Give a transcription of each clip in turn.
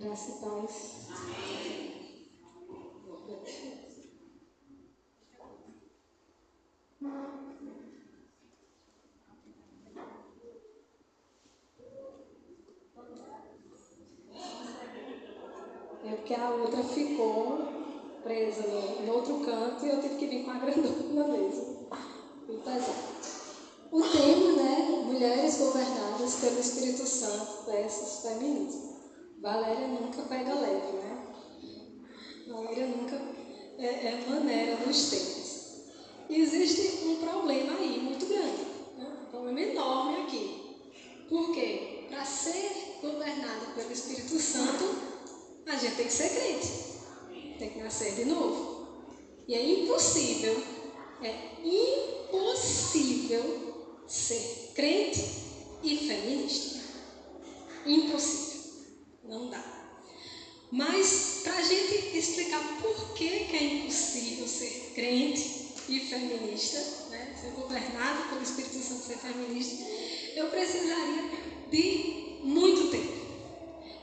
Graça e paz. É porque a outra ficou presa no outro canto e eu tive que vir com a grandona mesmo. E pesado. O tema, né? Mulheres governadas pelo Espírito Santo versus feminismo. Valéria nunca pega leve, né? Valéria nunca é maneira dos temas. Existe um problema aí muito grande, né? Um problema enorme aqui. Por quê? Para ser governado pelo Espírito Santo, a gente tem que ser crente. Tem que nascer de novo. E é impossível ser crente e feminista. Impossível. Não dá. Mas, para a gente explicar por que é impossível ser crente e feminista, né, ser governado pelo Espírito Santo, ser feminista, eu precisaria de muito tempo.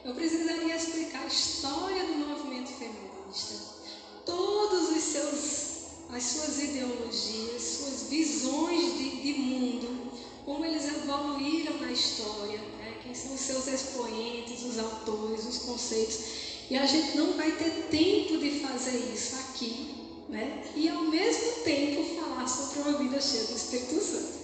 Eu precisaria explicar a história do movimento feminista, todos as suas ideologias, suas visões de mundo, como eles evoluíram na história, né? Quem são os seus expoentes, os autores, os conceitos. E a gente não vai ter tempo de fazer isso aqui, né? E ao mesmo tempo falar sobre uma vida cheia do Espírito Santo.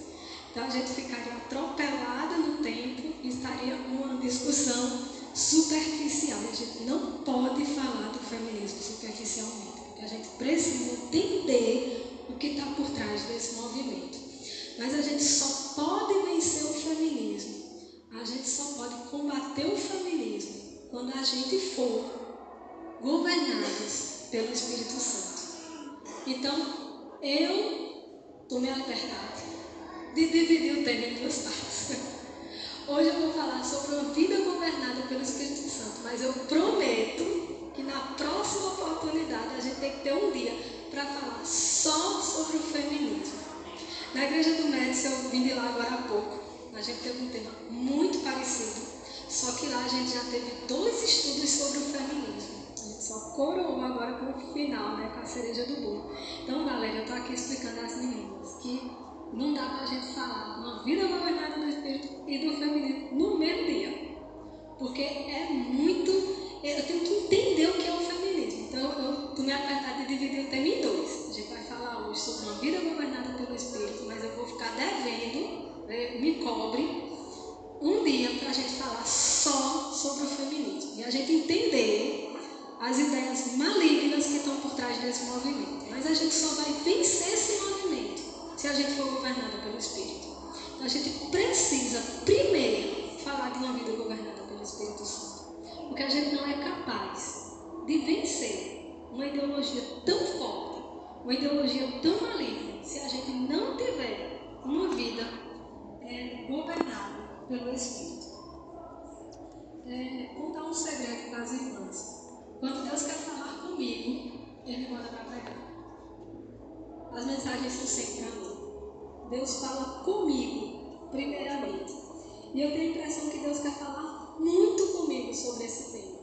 Então a gente ficaria atropelada no tempo e estaria uma discussão superficial. A gente não pode falar do feminismo superficialmente, porque a gente precisa entender o que está por trás desse movimento. Mas a gente só pode vencer o feminismo, a gente só pode combater o feminismo quando a gente for governados pelo Espírito Santo. Então, eu tomei a liberdade de dividir o tema em duas partes. Hoje eu vou falar sobre uma vida governada pelo Espírito Santo, mas eu prometo que na próxima oportunidade a gente tem que ter um dia para falar só sobre o feminismo. Na igreja do Médici, eu vim de lá agora há pouco, a gente teve um tema muito parecido, só que lá a gente já teve 2 estudos sobre o feminismo. A gente só coroou agora com o final, né, com a cereja do bolo. Então, galera, eu estou aqui explicando às meninas que não dá para a gente falar de uma vida governada do Espírito e do feminismo no mesmo dia. Porque é muito... Eu tenho que entender o que é o feminismo. Então, eu tomei a liberdade de dividir o tema em 2. A gente vai falar hoje sobre uma vida governada pelo Espírito, mas eu vou ficar devendo, me cobre, um dia para a gente falar só sobre o feminismo. E a gente entender as ideias malignas que estão por trás desse movimento. Mas a gente só vai vencer esse movimento se a gente for governada pelo Espírito. Então a gente precisa primeiro falar de uma vida governada pelo Espírito Santo. Porque a gente não é capaz de vencer uma ideologia tão forte, uma ideologia tão maligna, se a gente não tiver uma vida governada pelo Espírito. Contar um segredo para as irmãs. Quando Deus quer falar comigo, Ele me manda para pregar. As mensagens são sempre para mim. Deus fala comigo, primeiramente. E eu tenho a impressão que Deus quer falar muito comigo sobre esse tema.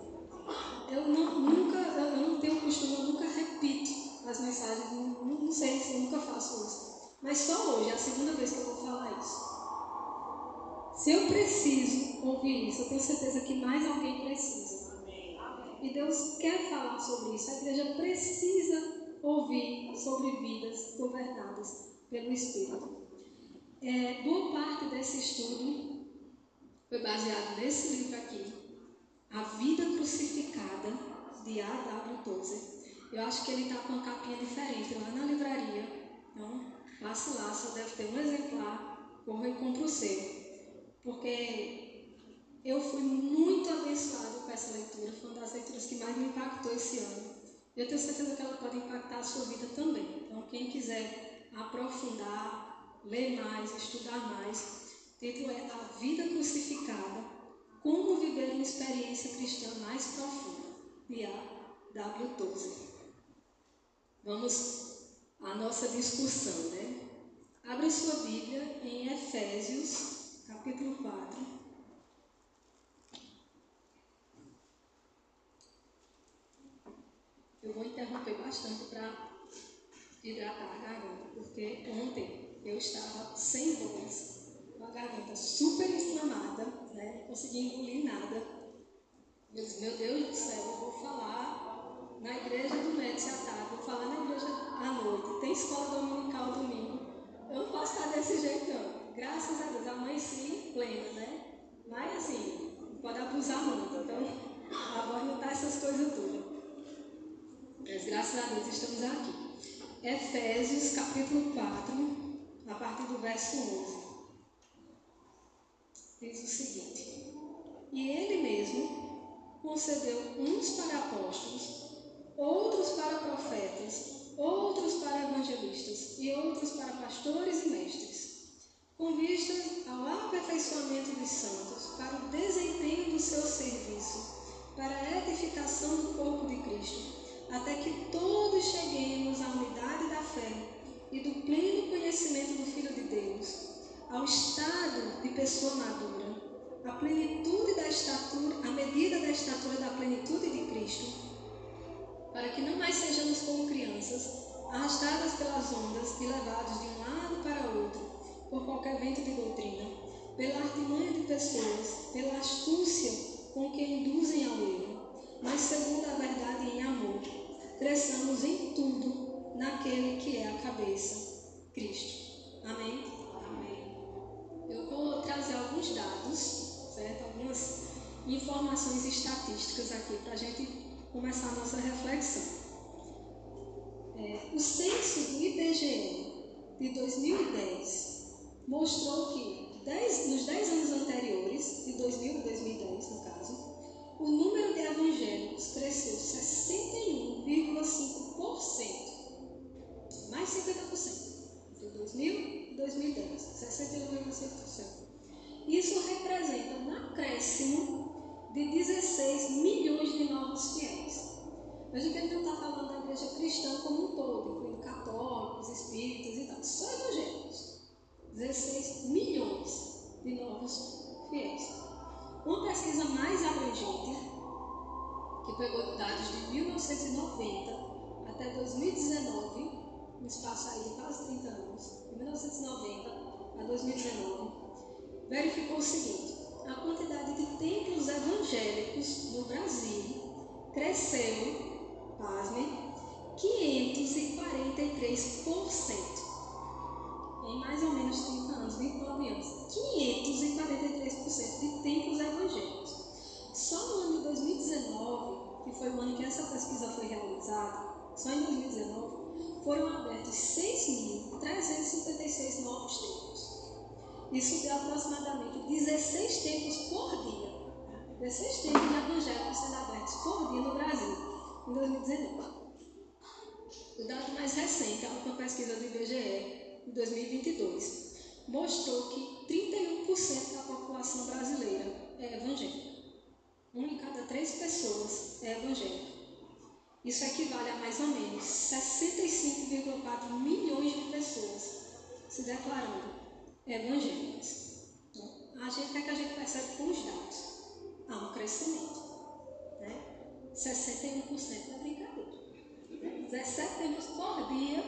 Eu não tenho costume, eu nunca repito as mensagens, não sei se eu nunca faço isso. Mas só hoje, é a segunda vez que eu vou falar isso. Se eu preciso ouvir isso, eu tenho certeza que mais alguém precisa. E Deus quer falar sobre isso. A igreja precisa ouvir sobre vidas governadas pelo Espírito. Boa parte desse estudo foi baseado nesse livro aqui, A Vida Crucificada, de A.W. Tozer. Eu acho que ele está com uma capinha diferente lá na livraria. Então, passe lá, só deve ter um exemplar, corra e compre o seu. Porque eu fui muito abençoada com essa leitura, foi uma das leituras que mais me impactou esse ano. Eu tenho certeza que ela pode impactar a sua vida também. Então, quem quiser aprofundar, ler mais, estudar mais, o título é A Vida Crucificada, Como Viver uma Experiência Cristã Mais Profunda, de A.W. Tozer. Vamos à nossa discussão, né? Abre sua Bíblia em Efésios, capítulo 4. bastante para hidratar a garganta, porque ontem eu estava sem voz, com a garganta super inflamada, né? Não consegui engolir nada. Eu disse, meu Deus do céu, eu vou falar na igreja do Médici à tarde, vou falar na igreja à noite, tem escola dominical domingo. Eu não posso estar desse jeito não. Graças a Deus, amanheci plena, né? Mas assim, não pode abusar muito, então a voz não está essas coisas todas. Mas graças a Deus estamos aqui. Efésios capítulo 4, a partir do verso 11. Diz o seguinte: E ele mesmo concedeu uns para apóstolos, outros para profetas, outros para evangelistas e outros para pastores e mestres, com vistas ao aperfeiçoamento dos santos, para o desempenho do seu serviço, para a edificação do corpo de Cristo, até que todos cheguemos à unidade da fé e do pleno conhecimento do Filho de Deus, ao estado de pessoa madura, à plenitude da estatura, à medida da estatura da plenitude de Cristo, para que não mais sejamos como crianças, arrastadas pelas ondas e levados de um lado para outro, por qualquer vento de doutrina, pela artimanha de pessoas, pela astúcia com que induzem ao erro, mas segundo a verdade em amor, cresçamos em tudo naquele que é a cabeça, Cristo. Amém? Amém. Eu vou trazer alguns dados, certo? Algumas informações estatísticas aqui para a gente começar a nossa reflexão. O censo do IBGE de 2010 mostrou que nos 10 anos anteriores, de 2000 a 2010 no caso, o número de evangélicos cresceu 61,5%, mais 50%, entre 2000 e 2010, 61,5%. Isso representa um acréscimo de 16 milhões de novos fiéis. Veja que ele não está falando da igreja cristã como um todo, incluindo católicos, espíritas e tal, só evangélicos. 16 milhões de novos fiéis. Uma pesquisa mais abrangente, que pegou dados de 1990 até 2019, um espaço aí de quase 30 anos, de 1990 a 2019, verificou o seguinte: a quantidade de templos evangélicos no Brasil cresceu, pasmem, 543%. Em mais ou menos 30 anos, 29 anos, 543% de templos evangélicos. Só no ano de 2019, que foi o ano que essa pesquisa foi realizada, só em 2019, foram abertos 6.356 novos templos. Isso deu aproximadamente 16 templos por dia. 16 templos evangélicos sendo abertos por dia no Brasil, em 2019. O dado mais recente, a última pesquisa do IBGE, em 2022, mostrou que 31% da população brasileira é evangélica. 1 em cada 3 pessoas é evangélica. Isso equivale a mais ou menos 65,4 milhões de pessoas se declarando evangélicas. Então, o que é que a gente percebe com os dados? Há um crescimento. Né? 61% não é brincadeira. 17 tempos por dia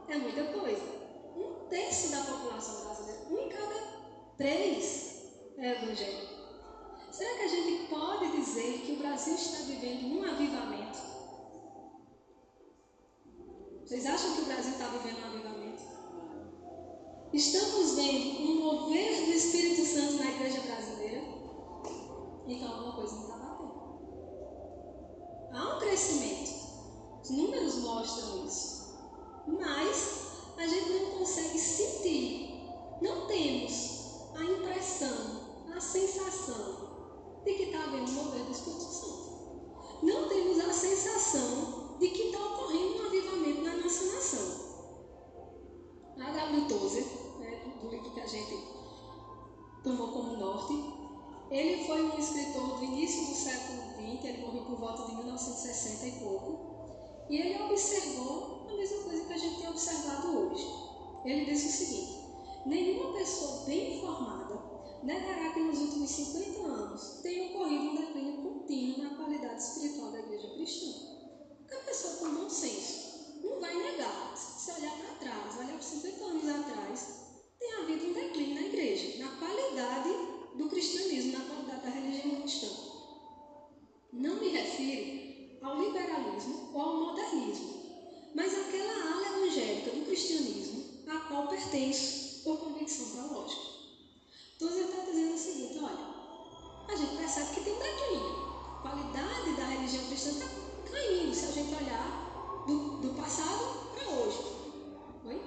é muita coisa. 1/3 da população brasileira, 1 em cada 3 é evangélico. Será que a gente pode dizer que o Brasil está vivendo um avivamento? Vocês acham que o Brasil está vivendo um avivamento? Estamos vendo um mover do Espírito Santo na igreja brasileira? Então alguma coisa não está batendo. Há um crescimento. Os números mostram isso. Mas a gente não consegue sentir. Não temos a impressão, a sensação de que está havendo um mover do Espírito Santo. Não temos a sensação de que está ocorrendo um avivamento na nossa nação. A W. Tozer, do livro que a gente tomou como norte, ele foi um escritor do início do século XX, ele morreu por volta de 1960 e pouco, e ele observou a mesma coisa que a gente tem observado hoje. Ele disse o seguinte: nenhuma pessoa bem informada negará que nos últimos 50 anos tem ocorrido um declínio contínuo na qualidade espiritual da igreja cristã. Qualquer pessoa com bom senso não vai negar. Se você olhar para trás, olhar para 50 anos atrás, tem havido um declínio na igreja, na qualidade do cristianismo, na qualidade da religião cristã. Não me refiro ao liberalismo ou ao modernismo, mas àquela ala evangélica do cristianismo a qual pertenço por convicção teológica. Então você está dizendo o seguinte, olha, a gente percebe que tem um declínio. A qualidade da religião cristã está caindo, se a gente olhar do passado para hoje. Oi?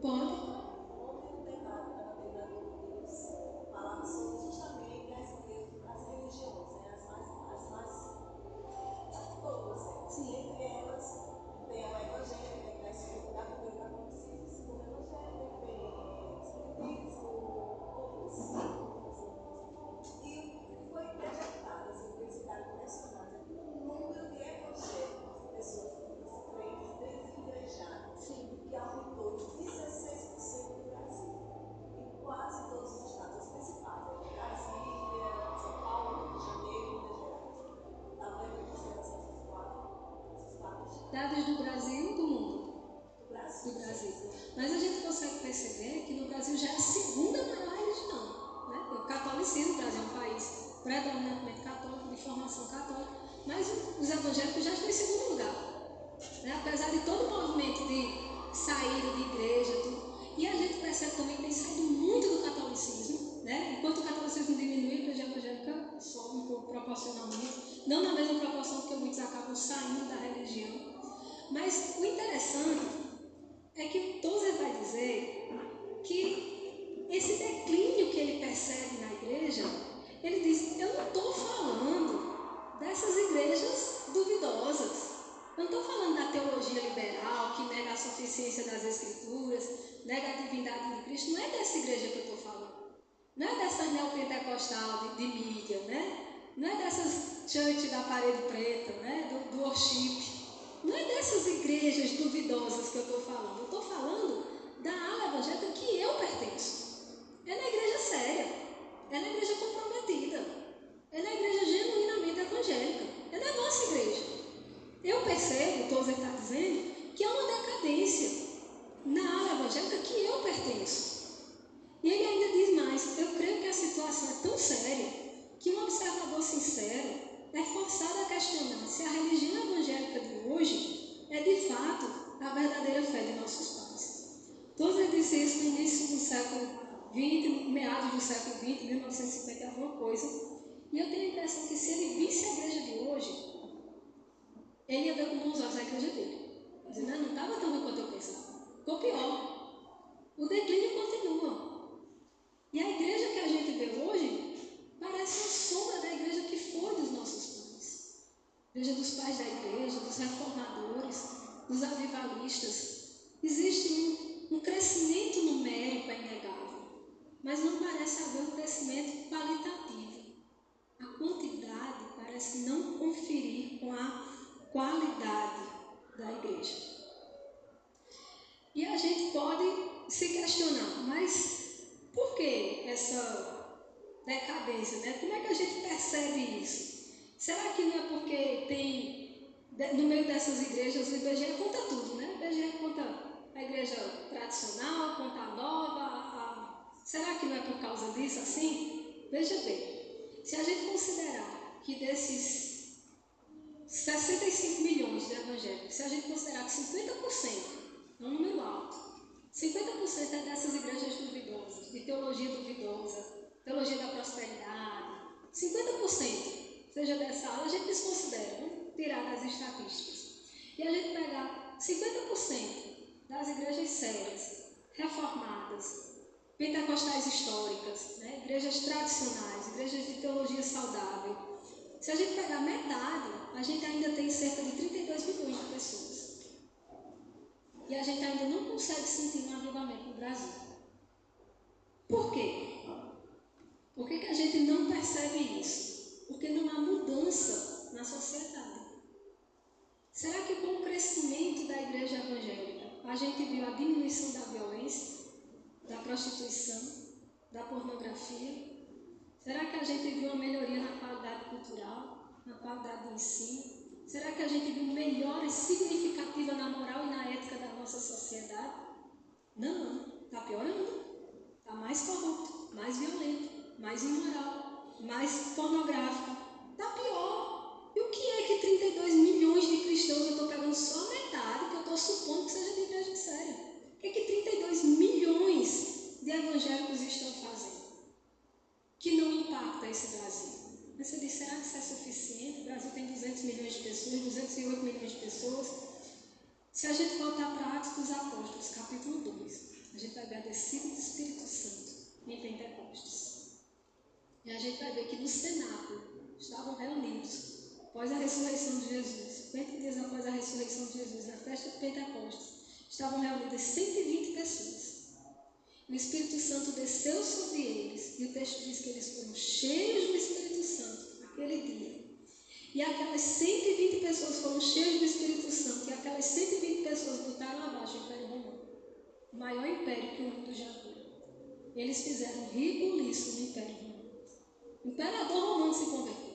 Pode. Dados do Brasil, do mundo? Do Brasil. Mas a gente consegue perceber que no Brasil já é a segunda maior religião. Né? O catolicismo, o Brasil é um país predominantemente católico, de formação católica, mas os evangélicos já estão em segundo lugar. Né? Apesar de todo o movimento de saída de igreja, tudo. E a gente percebe também que tem saído muito do catolicismo. Né? Enquanto o catolicismo diminui, a igreja evangélica sobe um pouco proporcionalmente. Não na mesma proporção, porque muitos acabam saindo da religião. Mas o interessante é que o Tozer vai dizer que esse declínio que ele percebe na igreja, ele diz, eu não estou falando dessas igrejas duvidosas. Eu não estou falando da teologia liberal, que nega a suficiência das escrituras, nega a divindade de Cristo. Não é dessa igreja que eu estou falando. Não é dessas neopentecostal de mídia, né? Não é dessas church da parede preta, né? do worship. Não é dessas igrejas duvidosas que eu estou falando. Eu estou falando da ala evangélica que eu pertenço. É na igreja séria. É na igreja comprometida. É na igreja genuinamente evangélica. É na nossa igreja. Eu percebo, o Tozer está dizendo, que há uma decadência na ala evangélica que eu pertenço. E ele ainda diz mais, eu creio que a situação é tão séria que um observador sincero é forçado a questionar se a religião evangélica de hoje é de fato a verdadeira fé de nossos pais. Tozer disse isso no início do século XX, meados do século XX, 1950 e alguma coisa. E eu tenho a impressão que se ele visse a igreja de hoje, ele ia dar com bons olhos à igreja dele. Dizendo, não estava tão ruim quanto eu pensava. Ficou pior. O declínio continua. E a igreja que a gente vê hoje parece uma sombra da igreja que foi dos nossos pais. Igreja dos pais da igreja, dos reformadores, dos avivalistas. Existe um crescimento numérico, é inegável, mas não parece haver um crescimento qualitativo. A quantidade parece não conferir com a qualidade da igreja. E a gente pode se questionar, mas por que essa decadência, né? Como é que a gente percebe isso? Será que não é porque tem, no meio dessas igrejas, o IBGE conta tudo, né? O IBGE conta a igreja tradicional, conta a nova. Será que não é por causa disso assim? Veja bem, se a gente considerar que desses 65 milhões de evangélicos, se a gente considerar que 50% é um número alto, 50% é dessas igrejas duvidosas, de teologia duvidosa, teologia da prosperidade, 50% seja dessa ala, a gente desconsidera, vamos tirar das estatísticas. E a gente pegar 50% das igrejas sérias, reformadas, pentecostais históricas, né, igrejas tradicionais, igrejas de teologia saudável. Se a gente pegar metade, a gente ainda tem cerca de 32 milhões de pessoas. E a gente ainda não consegue sentir um avivamento no Brasil. Por quê? Por que a gente não percebe isso? Porque não há mudança na sociedade. Será que com o crescimento da igreja evangélica, a gente viu a diminuição da violência, da prostituição, da pornografia? Será que a gente viu uma melhoria na qualidade cultural, na qualidade do ensino? Será que a gente viu melhora significativa na moral e na ética da nossa sociedade? Não, está piorando. Está mais corrupto, mais violento, mais imoral, mais pornográfico. Está pior. E o que é que 32 milhões de cristãos, eu estou pegando só a metade, que eu estou supondo que seja de igreja séria. O que é que 32 milhões de evangélicos estão fazendo que não impacta esse Brasil? Mas você diz, será que isso é suficiente? O Brasil tem 200 milhões de pessoas, 208 milhões de pessoas. Se a gente voltar para Atos dos Apóstolos, capítulo 2, a gente vai ver a descida do Espírito Santo em Pentecostes. E a gente vai ver que no cenáculo estavam reunidos, após a ressurreição de Jesus, 50 dias após a ressurreição de Jesus, na festa de Pentecostes, estavam reunidas 120 pessoas. O Espírito Santo desceu sobre eles, e o texto diz que eles foram cheios do Espírito Santo naquele dia. E aquelas 120 pessoas foram cheias do Espírito Santo, e aquelas 120 pessoas botaram abaixo o Império Romano, o maior império que o mundo já viu. Eles fizeram ribuliço no Império Romano. O imperador romano se converteu.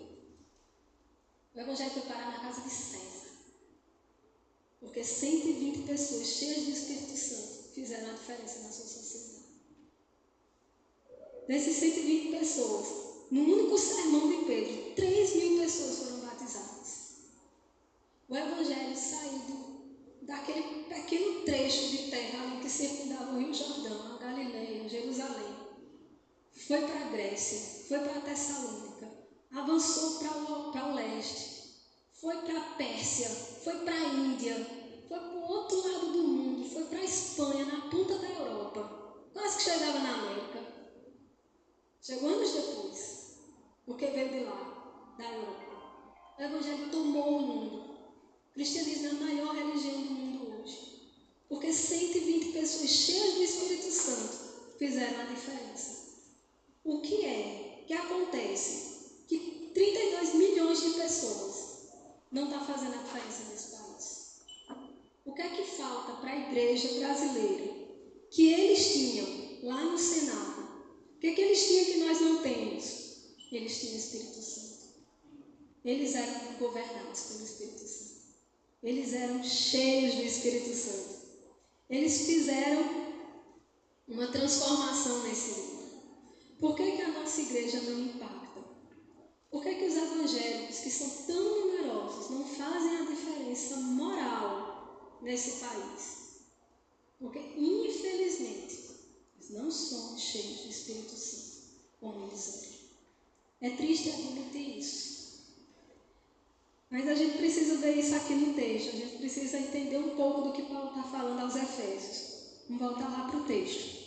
O evangelho foi parar na casa de César, porque 120 pessoas cheias do Espírito Santo fizeram a diferença na sua sociedade. Dessas 120 pessoas, no único sermão de Pedro, 3.000 pessoas foram batizadas. O evangelho saiu daquele pequeno trecho de terra ali que circundava o Rio Jordão, a Galileia, Jerusalém. Foi para a Grécia, foi para a Tessalônica, avançou para o leste, foi para a Pérsia, foi para a Índia, foi para o outro lado do mundo, foi para a Espanha, na ponta da Europa. Quase que chegava na América. Chegou anos depois, porque veio de lá, da Europa. O evangelho tomou o mundo. O cristianismo é a maior religião do mundo hoje, porque 120 pessoas cheias do Espírito Santo fizeram a diferença. O que é que acontece que 32 milhões de pessoas não estão fazendo a diferença nesse país? O que é que falta para a igreja brasileira que eles tinham lá no Senado? O que é que eles tinham que nós não temos? Eles tinham o Espírito Santo. Eles eram governados pelo Espírito Santo. Eles eram cheios do Espírito Santo. Eles fizeram uma transformação nesse mundo. Por que que a nossa igreja não impacta? Por que que os evangélicos, que são tão numerosos, não fazem a diferença moral nesse país? Porque, infelizmente, nós não somos cheios do Espírito Santo, como eles eram. É triste admitir isso. Mas a gente precisa ver isso aqui no texto. A gente precisa entender um pouco do que Paulo está falando aos Efésios. Vamos voltar lá para o texto.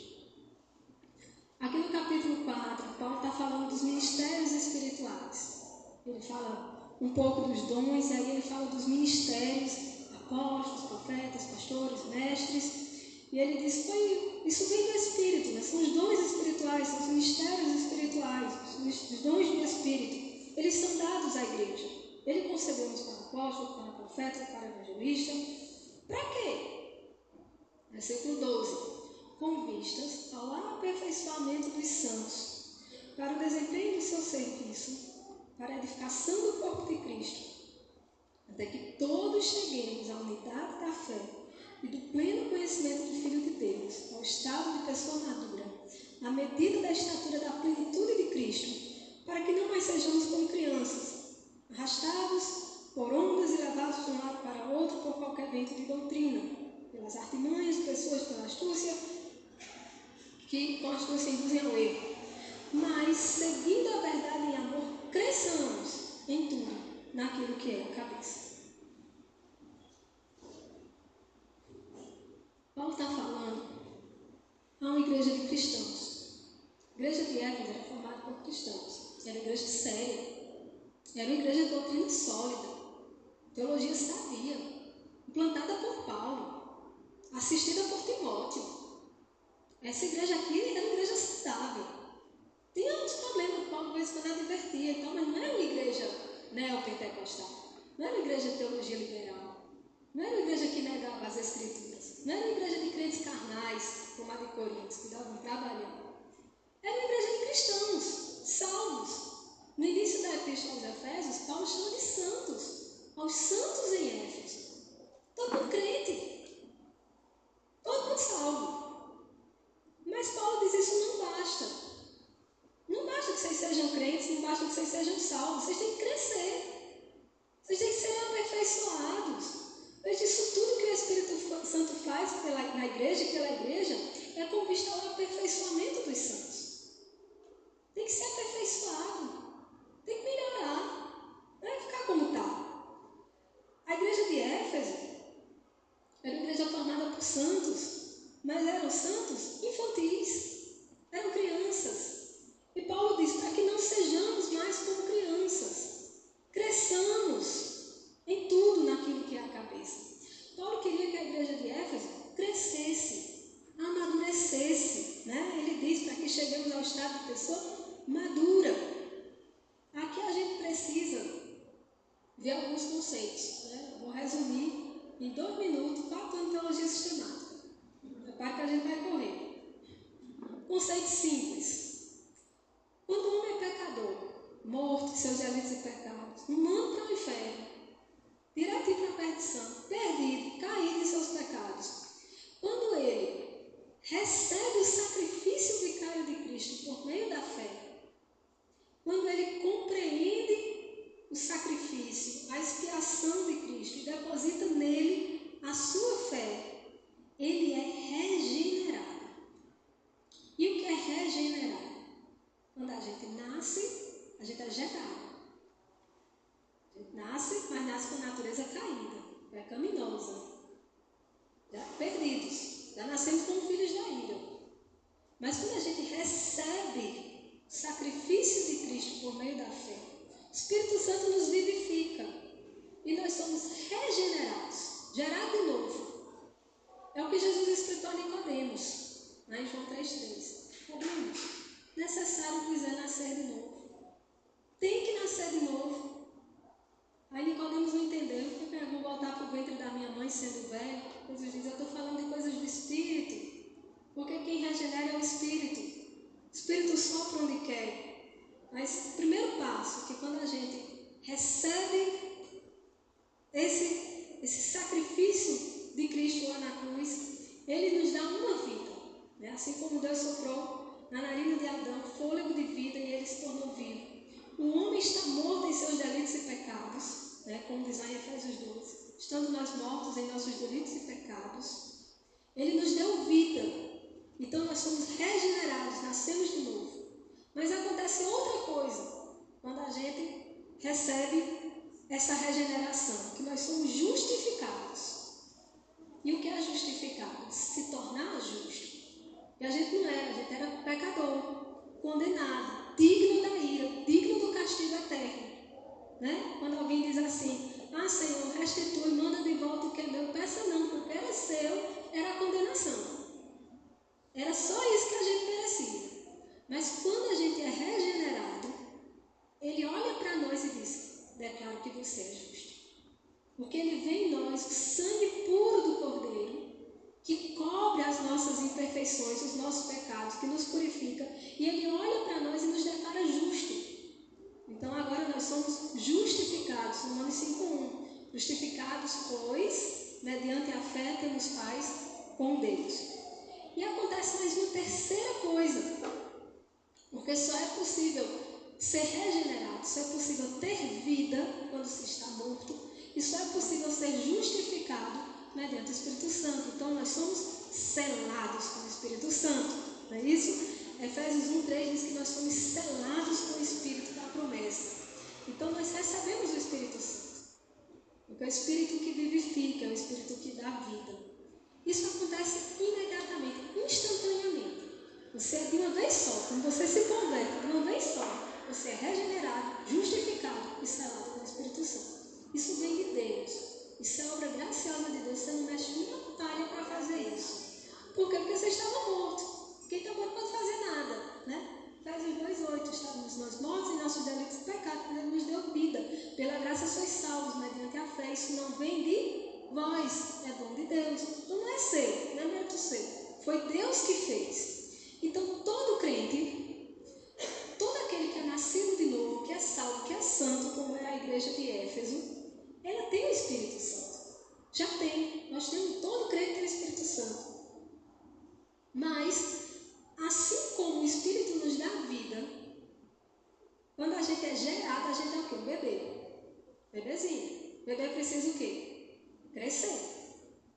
Aqui no capítulo 4, Paulo está falando dos ministérios espirituais. Ele fala um pouco dos dons, e aí ele fala dos ministérios, apóstolos, profetas, pastores, mestres. E ele diz, isso vem do Espírito, né? São os dons espirituais, são os ministérios espirituais, os dons do Espírito. Eles são dados à igreja. Ele concedeu uns para apóstolos, para profetas, para evangelistas. Para quê? Versículo 12. Com vistas ao aperfeiçoamento dos santos, para o desempenho do seu serviço, para a edificação do corpo de Cristo, até que todos cheguemos à unidade da fé e do pleno conhecimento do Filho de Deus, ao estado de pessoa madura, à medida da estatura da plenitude de Cristo, para que não mais sejamos como crianças, arrastados por ondas e levados de um lado para outro por qualquer vento de doutrina, pelas artimanhas de pessoas, pela astúcia, que com astúcia induzem ao erro. Mas, seguindo a verdade em amor, cresçamos em tudo, naquilo que é a cabeça. Paulo está falando a uma igreja de cristãos. A igreja de Éfeso era formada por cristãos. Era uma igreja séria. Era uma igreja de doutrina sólida. Teologia sadia. Implantada por Paulo. Assistida por Timóteo. Essa igreja aqui era uma igreja saudável. Tinha uns problemas que Paulo vez quando advertia, então, mas não era uma igreja neopentecostal. Não era uma igreja de teologia liberal. Não era uma igreja que negava as escrituras. Não era uma igreja de crentes carnais, como a de Coríntios, que estavam trabalhando. Era uma igreja de cristãos, salvos. No início da Epístola aos Efésios, Paulo chama de santos. aos santos em Éfeso. Todo mundo crente, todo mundo salvo. Mas Paulo diz: isso não basta. Não basta que vocês sejam crentes, não basta que vocês sejam salvos. Vocês têm que crescer. Vocês têm que ser aperfeiçoados. Veja, isso tudo que o Espírito Santo faz na igreja e pela igreja é conquistar o aperfeiçoamento dos santos. Tem que ser aperfeiçoado. Tem que melhorar. Não é ficar como está. A igreja de Éfeso era uma igreja formada por santos, mas eram santos infantis. Eram crianças. E Paulo diz: para que não sejamos mais como crianças. Cresçamos em tudo naquilo que é a cabeça. Paulo queria que a igreja de Éfeso crescesse, amadurecesse, né? Ele diz: para que cheguemos ao estado de pessoa madura. Aqui a gente precisa ver alguns conceitos, né? Vou resumir em 2 minutos 4 anos de teologia sistemática. Repare que a gente vai correr. Conceito simples. Quando o homem é pecador, morto em seus delitos e pecados, manda para o inferno, direto para a perdição, perdido, caído em seus pecados. Quando ele recebe o sacrifício vicário de Cristo por meio da fé, quando ele compreende o sacrifício, a expiação de Cristo e deposita nele a sua fé, ele é regenerado. E o que é regenerado? Quando a gente nasce, a gente é gerado. A gente nasce, mas nasce com a natureza caída, pecaminosa. Já perdidos, já nascemos como filhos da ira. Mas quando a gente recebe o sacrifício de Cristo por meio da fé, o Espírito Santo nos vivifica e nós somos regenerados, gerados de novo. É o que Jesus explicou a Nicodemos, lá em João 3,3. Nicodemos, necessário pois é nascer de novo. Tem que nascer de novo. Aí Nicodemos não entendeu, porque eu vou voltar para o ventre da minha mãe sendo velho. Jesus diz: eu estou falando de coisas do Espírito, porque quem regenera é o Espírito. O Espírito sopra onde quer. Mas o primeiro passo, que quando a gente recebe esse sacrifício de Cristo lá na cruz, Ele nos dá uma vida, né? Assim como Deus soprou na narina de Adão fôlego de vida e ele se tornou vivo. O homem está morto em seus delitos e pecados, né? Como diz lá em Efésios 12, estando nós mortos em nossos delitos e pecados, Ele nos deu vida. Então nós somos regenerados, nascemos de novo. Mas acontece outra coisa quando a gente recebe essa regeneração, que nós somos justificados. E o que é justificado? Se tornar justo. E a gente não era, a gente era pecador, condenado, digno da ira, digno do castigo eterno. Né? Quando alguém diz assim: ah, Senhor, restitui, manda de volta o que é meu, peça não, porque era seu, era a condenação. Era só isso que a gente merecia. Mas quando a gente é regenerado, Ele olha para nós e diz: declaro que você é justo. Porque Ele vê em nós o sangue puro do Cordeiro, que cobre as nossas imperfeições, os nossos pecados, que nos purifica. E Ele olha para nós e nos declara justo. Então agora nós somos justificados, Romanos 5:1. Justificados, pois, mediante a fé temos paz com Deus. E acontece mais uma terceira coisa, porque só é possível ser regenerado, só é possível ter vida quando se está morto, e só é possível ser justificado mediante o Espírito Santo. Então nós somos selados com o Espírito Santo, não é isso? Efésios 1:3 diz que nós somos selados com o Espírito da promessa. Então nós recebemos o Espírito Santo, porque é o Espírito que vivifica, é o Espírito que dá vida. Isso acontece imediatamente, instantaneamente. Você é de uma vez só, quando você se converte, de uma vez só, você é regenerado, justificado e selado com o Espírito Santo. Isso vem de Deus. Isso é obra graciosa de Deus. Você não mexe uma palha para fazer isso. Por quê? Porque você estava morto. Quem está morto não pode fazer nada, né? Efésios 2:8, estávamos nós mortos em nossos delitos e pecados, mas Ele nos deu vida. Pela graça sois salvos, mediante a fé. Isso não vem de vós, é dom de Deus. Então não é seu, não é mérito seu. Foi Deus que fez. Então todo crente, todo aquele que é nascido de novo, que é salvo, que é santo, como era a igreja de Éfeso, ela Mas, assim como o Espírito nos dá vida, quando a gente é gerado, a gente é o quê? Um bebê. Bebezinho. Bebê precisa o quê? Crescer.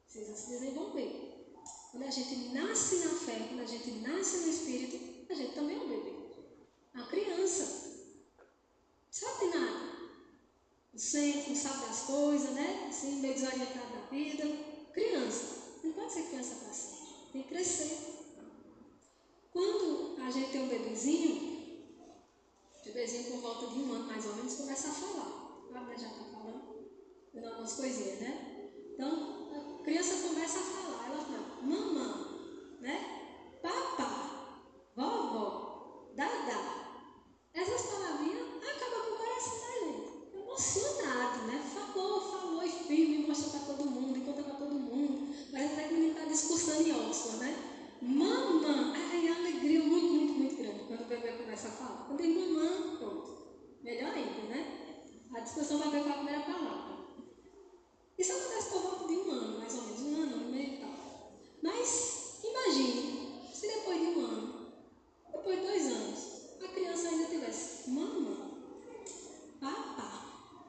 Precisa se desenvolver. Quando a gente nasce na fé, quando a gente nasce no Espírito, a gente também é um bebê. Uma criança. Sabe de nada. Não sabe das coisas, né? Assim, meio desorientado da vida. Criança. Não pode ser criança para sempre. Tem que crescer. Quando a gente tem um bebezinho com volta de 1 ano, mais ou menos, começa a falar. A Bíblia já está falando, dando algumas coisinhas, né? Então, a criança começa a falar. Ela fala, mamãe, né? Papá, vovó, dadá. Essas palavrinhas acabam com o coração da gente. Emocionado, né? Falou e firme, mostra para todo mundo, e conta para todo mundo. Parece até que o menino está discursando em Oxford, né? Mamãe, ai, a alegria muito grande quando o bebê começa a falar. Quando tem mamãe, pronto. Melhor ainda, né? A discussão vai ver com a primeira palavra. Isso acontece por volta de 1 ano, mais ou menos, 1 ano e meio e tal. Mas, imagine, se depois de 1 ano, depois de 2 anos, a criança ainda tivesse mamãe, papá,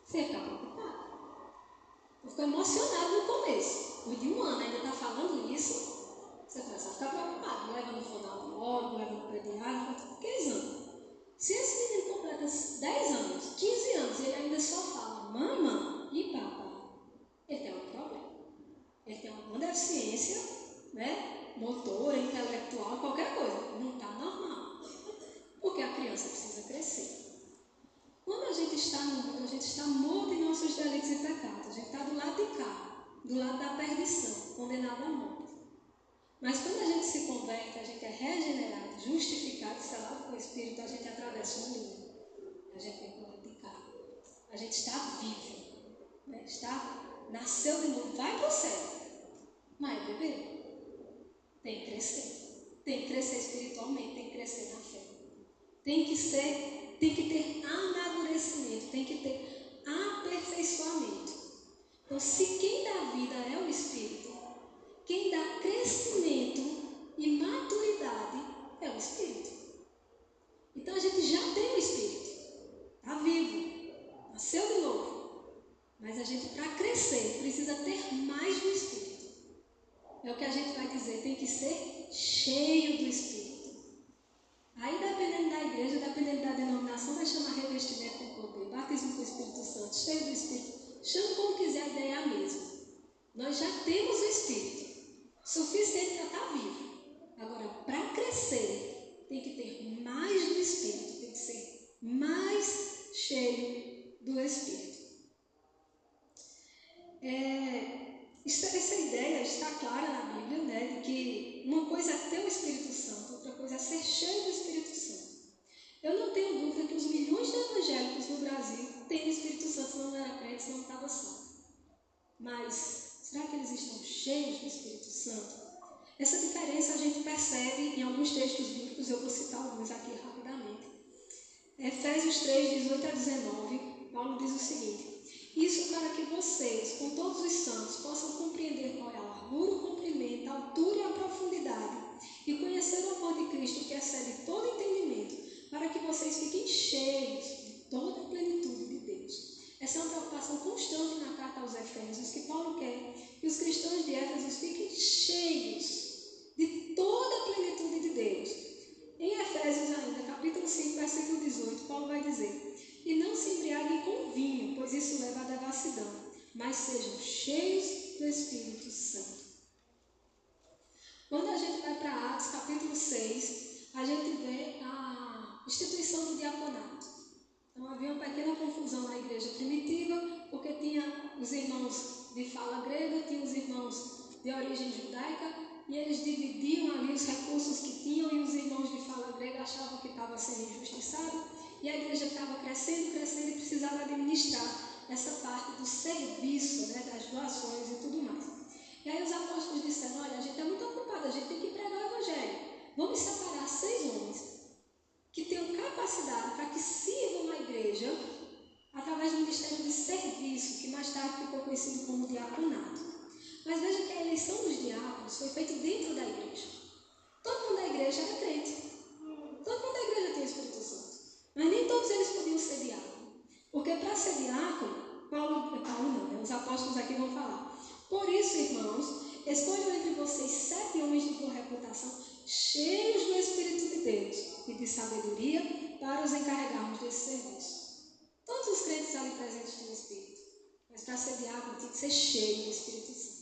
você ia ficar preocupado. Eu fico emocionado no começo. Depois de 1 ano ainda está falando isso, você começa a ficar preocupado, leva no fonoaudiólogo, leva no pediatra, 15 anos. Se esse menino completa 10 anos, 15 anos, e ele ainda só fala mamãe e papá, ele tem um problema. Ele tem alguma deficiência, né? Motora, intelectual, qualquer coisa. Não está normal. Porque a criança precisa crescer. Quando a gente está no mundo, a gente está morto em nossos delitos e pecados. A gente está do lado de cá, do lado da perdição, condenado à morte. Mas quando a gente se converte, a gente é regenerado, justificado, selado com o Espírito, a gente atravessa o mundo. A gente vem para o lado de cá. A gente está vivo. Né? Nasceu de novo, vai para o céu. Mas, bebê, tem que crescer. Tem que crescer espiritualmente, tem que crescer na fé. Tem que ter amadurecimento, tem que ter aperfeiçoamento. Então, se quem dá vida é o Espírito, quem dá crescimento e maturidade é o Espírito. Então a gente já tem o Espírito. Está vivo. Nasceu de novo. Mas a gente, para crescer, precisa ter mais do Espírito. É o que a gente vai dizer, tem que ser cheio do Espírito. Aí, dependendo da igreja, dependendo da denominação, vai chamar revestimento com poder, batismo com o Espírito Santo, cheio do Espírito. Chama como quiser, a ideia é a mesma. Nós já temos o Espírito. Suficiente para estar vivo. Agora, para crescer, tem que ter mais do Espírito, tem que ser mais cheio do Espírito. Essa ideia está clara na Bíblia, né, de que uma coisa é ter o Espírito Santo, outra coisa é ser cheio do Espírito Santo. Eu não tenho dúvida que os milhões de evangélicos no Brasil têm o Espírito Santo, se não era crente, se não estava salvo. Mas será que eles estão cheios do Espírito Santo? Essa diferença a gente percebe em alguns textos bíblicos, eu vou citar alguns aqui rapidamente. Efésios 3, 18 a 19, Paulo diz o seguinte: isso para que vocês, com todos os santos, possam compreender qual é a largura, o comprimento, a altura e a profundidade, e conhecer o amor de Cristo que excede todo entendimento, para que vocês fiquem cheios de toda a plenitude de Deus. Essa é uma preocupação constante na carta aos Efésios, que Paulo quer que os cristãos de Éfeso fiquem cheios de toda a plenitude de Deus. Em Efésios ainda, capítulo 5, versículo 18, Paulo vai dizer: e não se embriaguem com vinho, pois isso leva à devassidão, mas sejam cheios do Espírito Santo. Quando a gente vai para Atos, capítulo 6, a gente vê a instituição do diaconato. Então havia uma pequena confusão na igreja primitiva, porque tinha os irmãos de fala grega, tinha os irmãos de origem judaica, e eles dividiam ali os recursos que tinham, e os irmãos de fala grega achavam que estava sendo injustiçado, e a igreja estava crescendo e precisava administrar essa parte do serviço, né, das doações e tudo mais. E aí os apóstolos disseram: olha, a gente é muito ocupado, a gente tem que pregar o evangelho. Vamos separar 6 homens que tenham capacidade para que sirvam a igreja através do ministério de serviço, que mais tarde ficou conhecido como diaconato. Mas veja que a eleição dos diáconos foi feita dentro da igreja. cheios do Espírito de Deus e de sabedoria para os encarregarmos desse serviço. Todos os crentes ali presentes têm o Espírito, mas para ser diácono tem que ser cheio do Espírito Santo.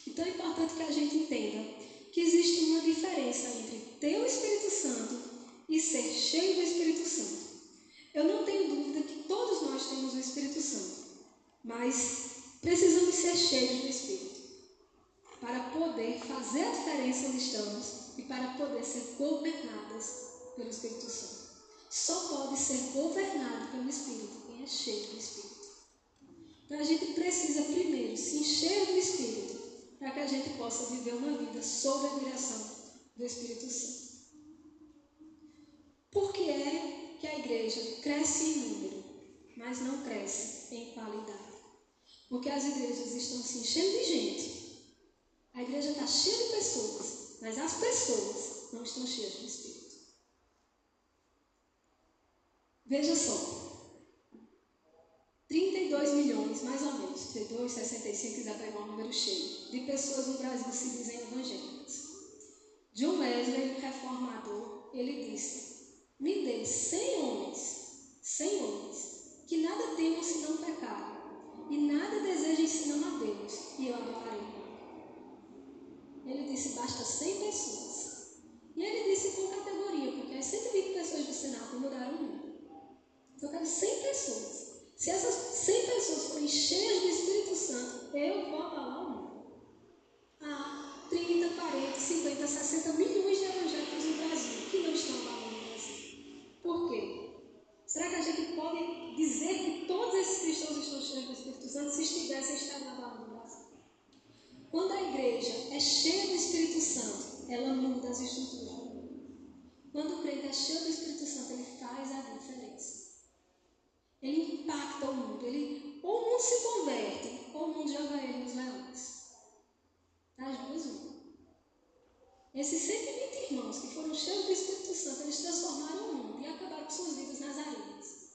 Então é importante que a gente entenda que existe uma diferença entre ter o Espírito Santo e ser cheio do Espírito Santo. Eu não tenho dúvida que todos nós temos o Espírito Santo, mas precisamos ser cheios do Espírito para poder fazer a diferença onde estamos e para poder ser governadas pelo Espírito Santo. Só pode ser governado pelo Espírito quem é cheio do Espírito. Então a gente precisa primeiro se encher do Espírito para que a gente possa viver uma vida sob a direção do Espírito Santo. Por que é que a igreja cresce em número, mas não cresce em qualidade? Porque as igrejas estão se enchendo de gente. A igreja está cheia de pessoas, mas as pessoas não estão cheias do Espírito. Veja só. 32 milhões, mais ou menos, 32, 65, quiser pegar um número cheio, de pessoas no Brasil se dizem evangélicas. John Wesley, o reformador, ele disse: me dê 100 homens, que nada temam senão pecado, e nada desejem senão a Deus, e eu adorarei. Ele disse: basta 100 pessoas. E ele disse com categoria, porque as 120 pessoas do Senado mudaram o mundo. Então eu quero 100 pessoas. Se essas 100 pessoas forem cheias do Espírito Santo, eu vou abalar o mundo. Há 30, 40, 50, 60 milhões de evangélicos no Brasil que não estão abalando o Brasil. Por quê? Será que a gente pode dizer que todos esses cristãos estão cheios do Espírito Santo se estivessem abalando o Brasil? Quando a igreja é cheia do Espírito Santo, ela muda as estruturas do mundo. Quando o crente é cheio do Espírito Santo, ele faz a diferença. Ele impacta o mundo. Ou o mundo se converte, ou o mundo joga ele nos leões. As duas uma. Esses 120 irmãos que foram cheios do Espírito Santo, eles transformaram o mundo e acabaram com suas vidas nas areias.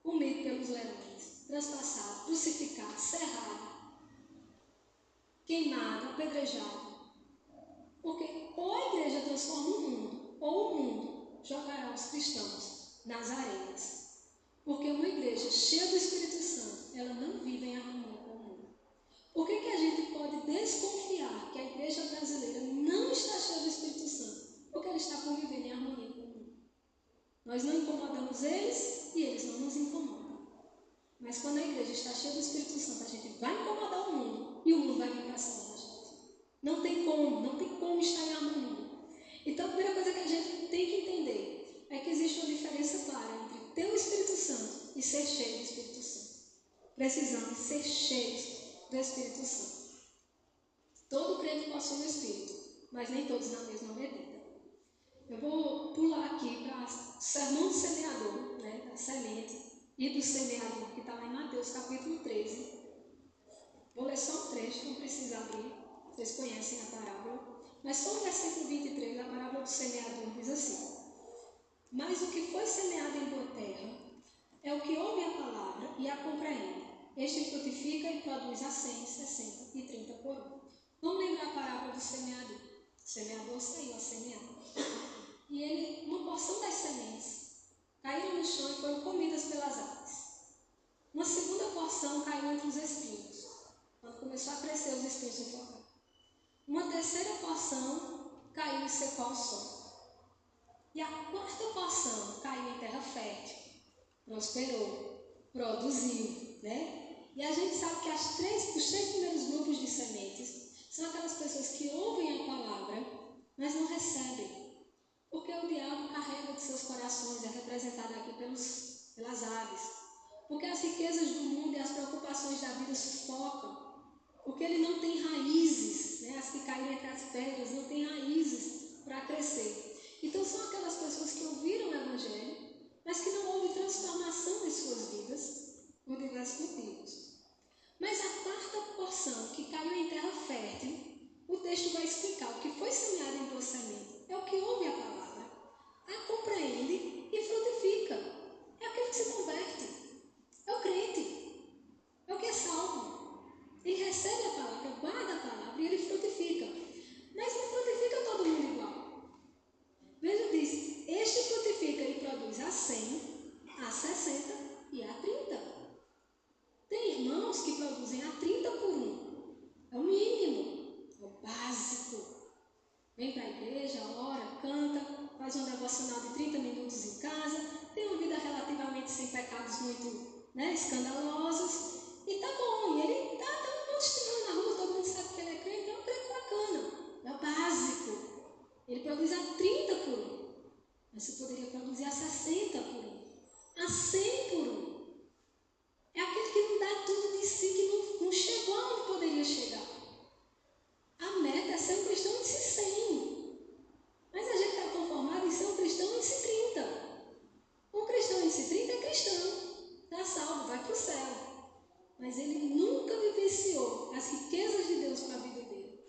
Comido pelos leões, traspassado, crucificado, serrado, queimado, apedrejado. Porque ou a igreja transforma o mundo, ou o mundo jogará os cristãos nas areias. Porque uma igreja cheia do Espírito Santo, ela não vive em harmonia com o mundo. Por que a gente pode desconfiar que a igreja brasileira não está cheia do Espírito Santo? Porque ela está convivendo em harmonia com o mundo. Nós não incomodamos eles e eles não nos incomodam. Mas quando a igreja está cheia do Espírito Santo, a gente vai incomodar o mundo e o mundo vai vir para cima da gente. Não tem como estar em harmonia. Então a primeira coisa que a gente tem que entender é que existe uma diferença clara entre ter o Espírito Santo e ser cheio do Espírito Santo. Precisamos ser cheios do Espírito Santo. Todo crente possui o Espírito, mas nem todos na mesma medida. Eu vou pular aqui para o sermão do semeador, né, da semente e do semeador, que está lá em Mateus capítulo 13. Vou ler só um trecho, não precisa abrir, vocês conhecem a parábola. Mas só o versículo 23, a parábola do semeador, diz assim: mas o que foi semeado em boa terra é o que ouve a palavra e a compreende. Este frutifica e produz a 100, 60 e 30 por um. Vamos lembrar a parábola do semeador. O semeador saiu a semear. E uma porção das sementes caíram no chão e foram comidas pelas aves. Uma segunda porção caiu entre os espinhos. Quando começou a crescer, os espinhos sufocaram. Uma terceira porção caiu e secou ao sol. E a quarta porção caiu em terra fértil, prosperou, produziu, né? E a gente sabe que os três primeiros grupos de sementes são aquelas pessoas que ouvem a palavra, mas não recebem. Porque o diabo carrega de seus corações, é representado aqui pelas aves. Porque as riquezas do mundo e as preocupações da vida sufocam. Porque ele não tem raízes, né? As que caíram entre as pedras não têm raízes para crescer. Então são aquelas pessoas que ouviram o Evangelho, mas que não houve transformação em suas vidas por diversos motivos. Mas a quarta porção, que caiu em terra fértil, o texto vai explicar o que foi semeado em boa semente. É o que ouve a palavra, a compreende e frutifica. É aquele que se converte. É o crente. É o que é salvo. Ele recebe a palavra, guarda a palavra e ele frutifica. Mas não frutifica todo mundo igual. Vem para a igreja, ora, canta, faz um devocional de 30 minutos em casa, tem uma vida relativamente sem pecados muito, escandalosos, e tá bom, e ele tá dando um testemunho na rua, todo mundo sabe que ele é crente, é um crente bacana, é o básico. Ele produz a 30 por um, mas você poderia produzir a 60 por um, a 100 por um. É aquele que não dá tudo de si, que não chegou aonde poderia chegar. A meta é ser um cristão índice 100. Mas a gente está conformado em ser um cristão índice 30. Um cristão índice 30 é cristão. Está salvo, vai para o céu. Mas ele nunca vivenciou as riquezas de Deus para a vida dele.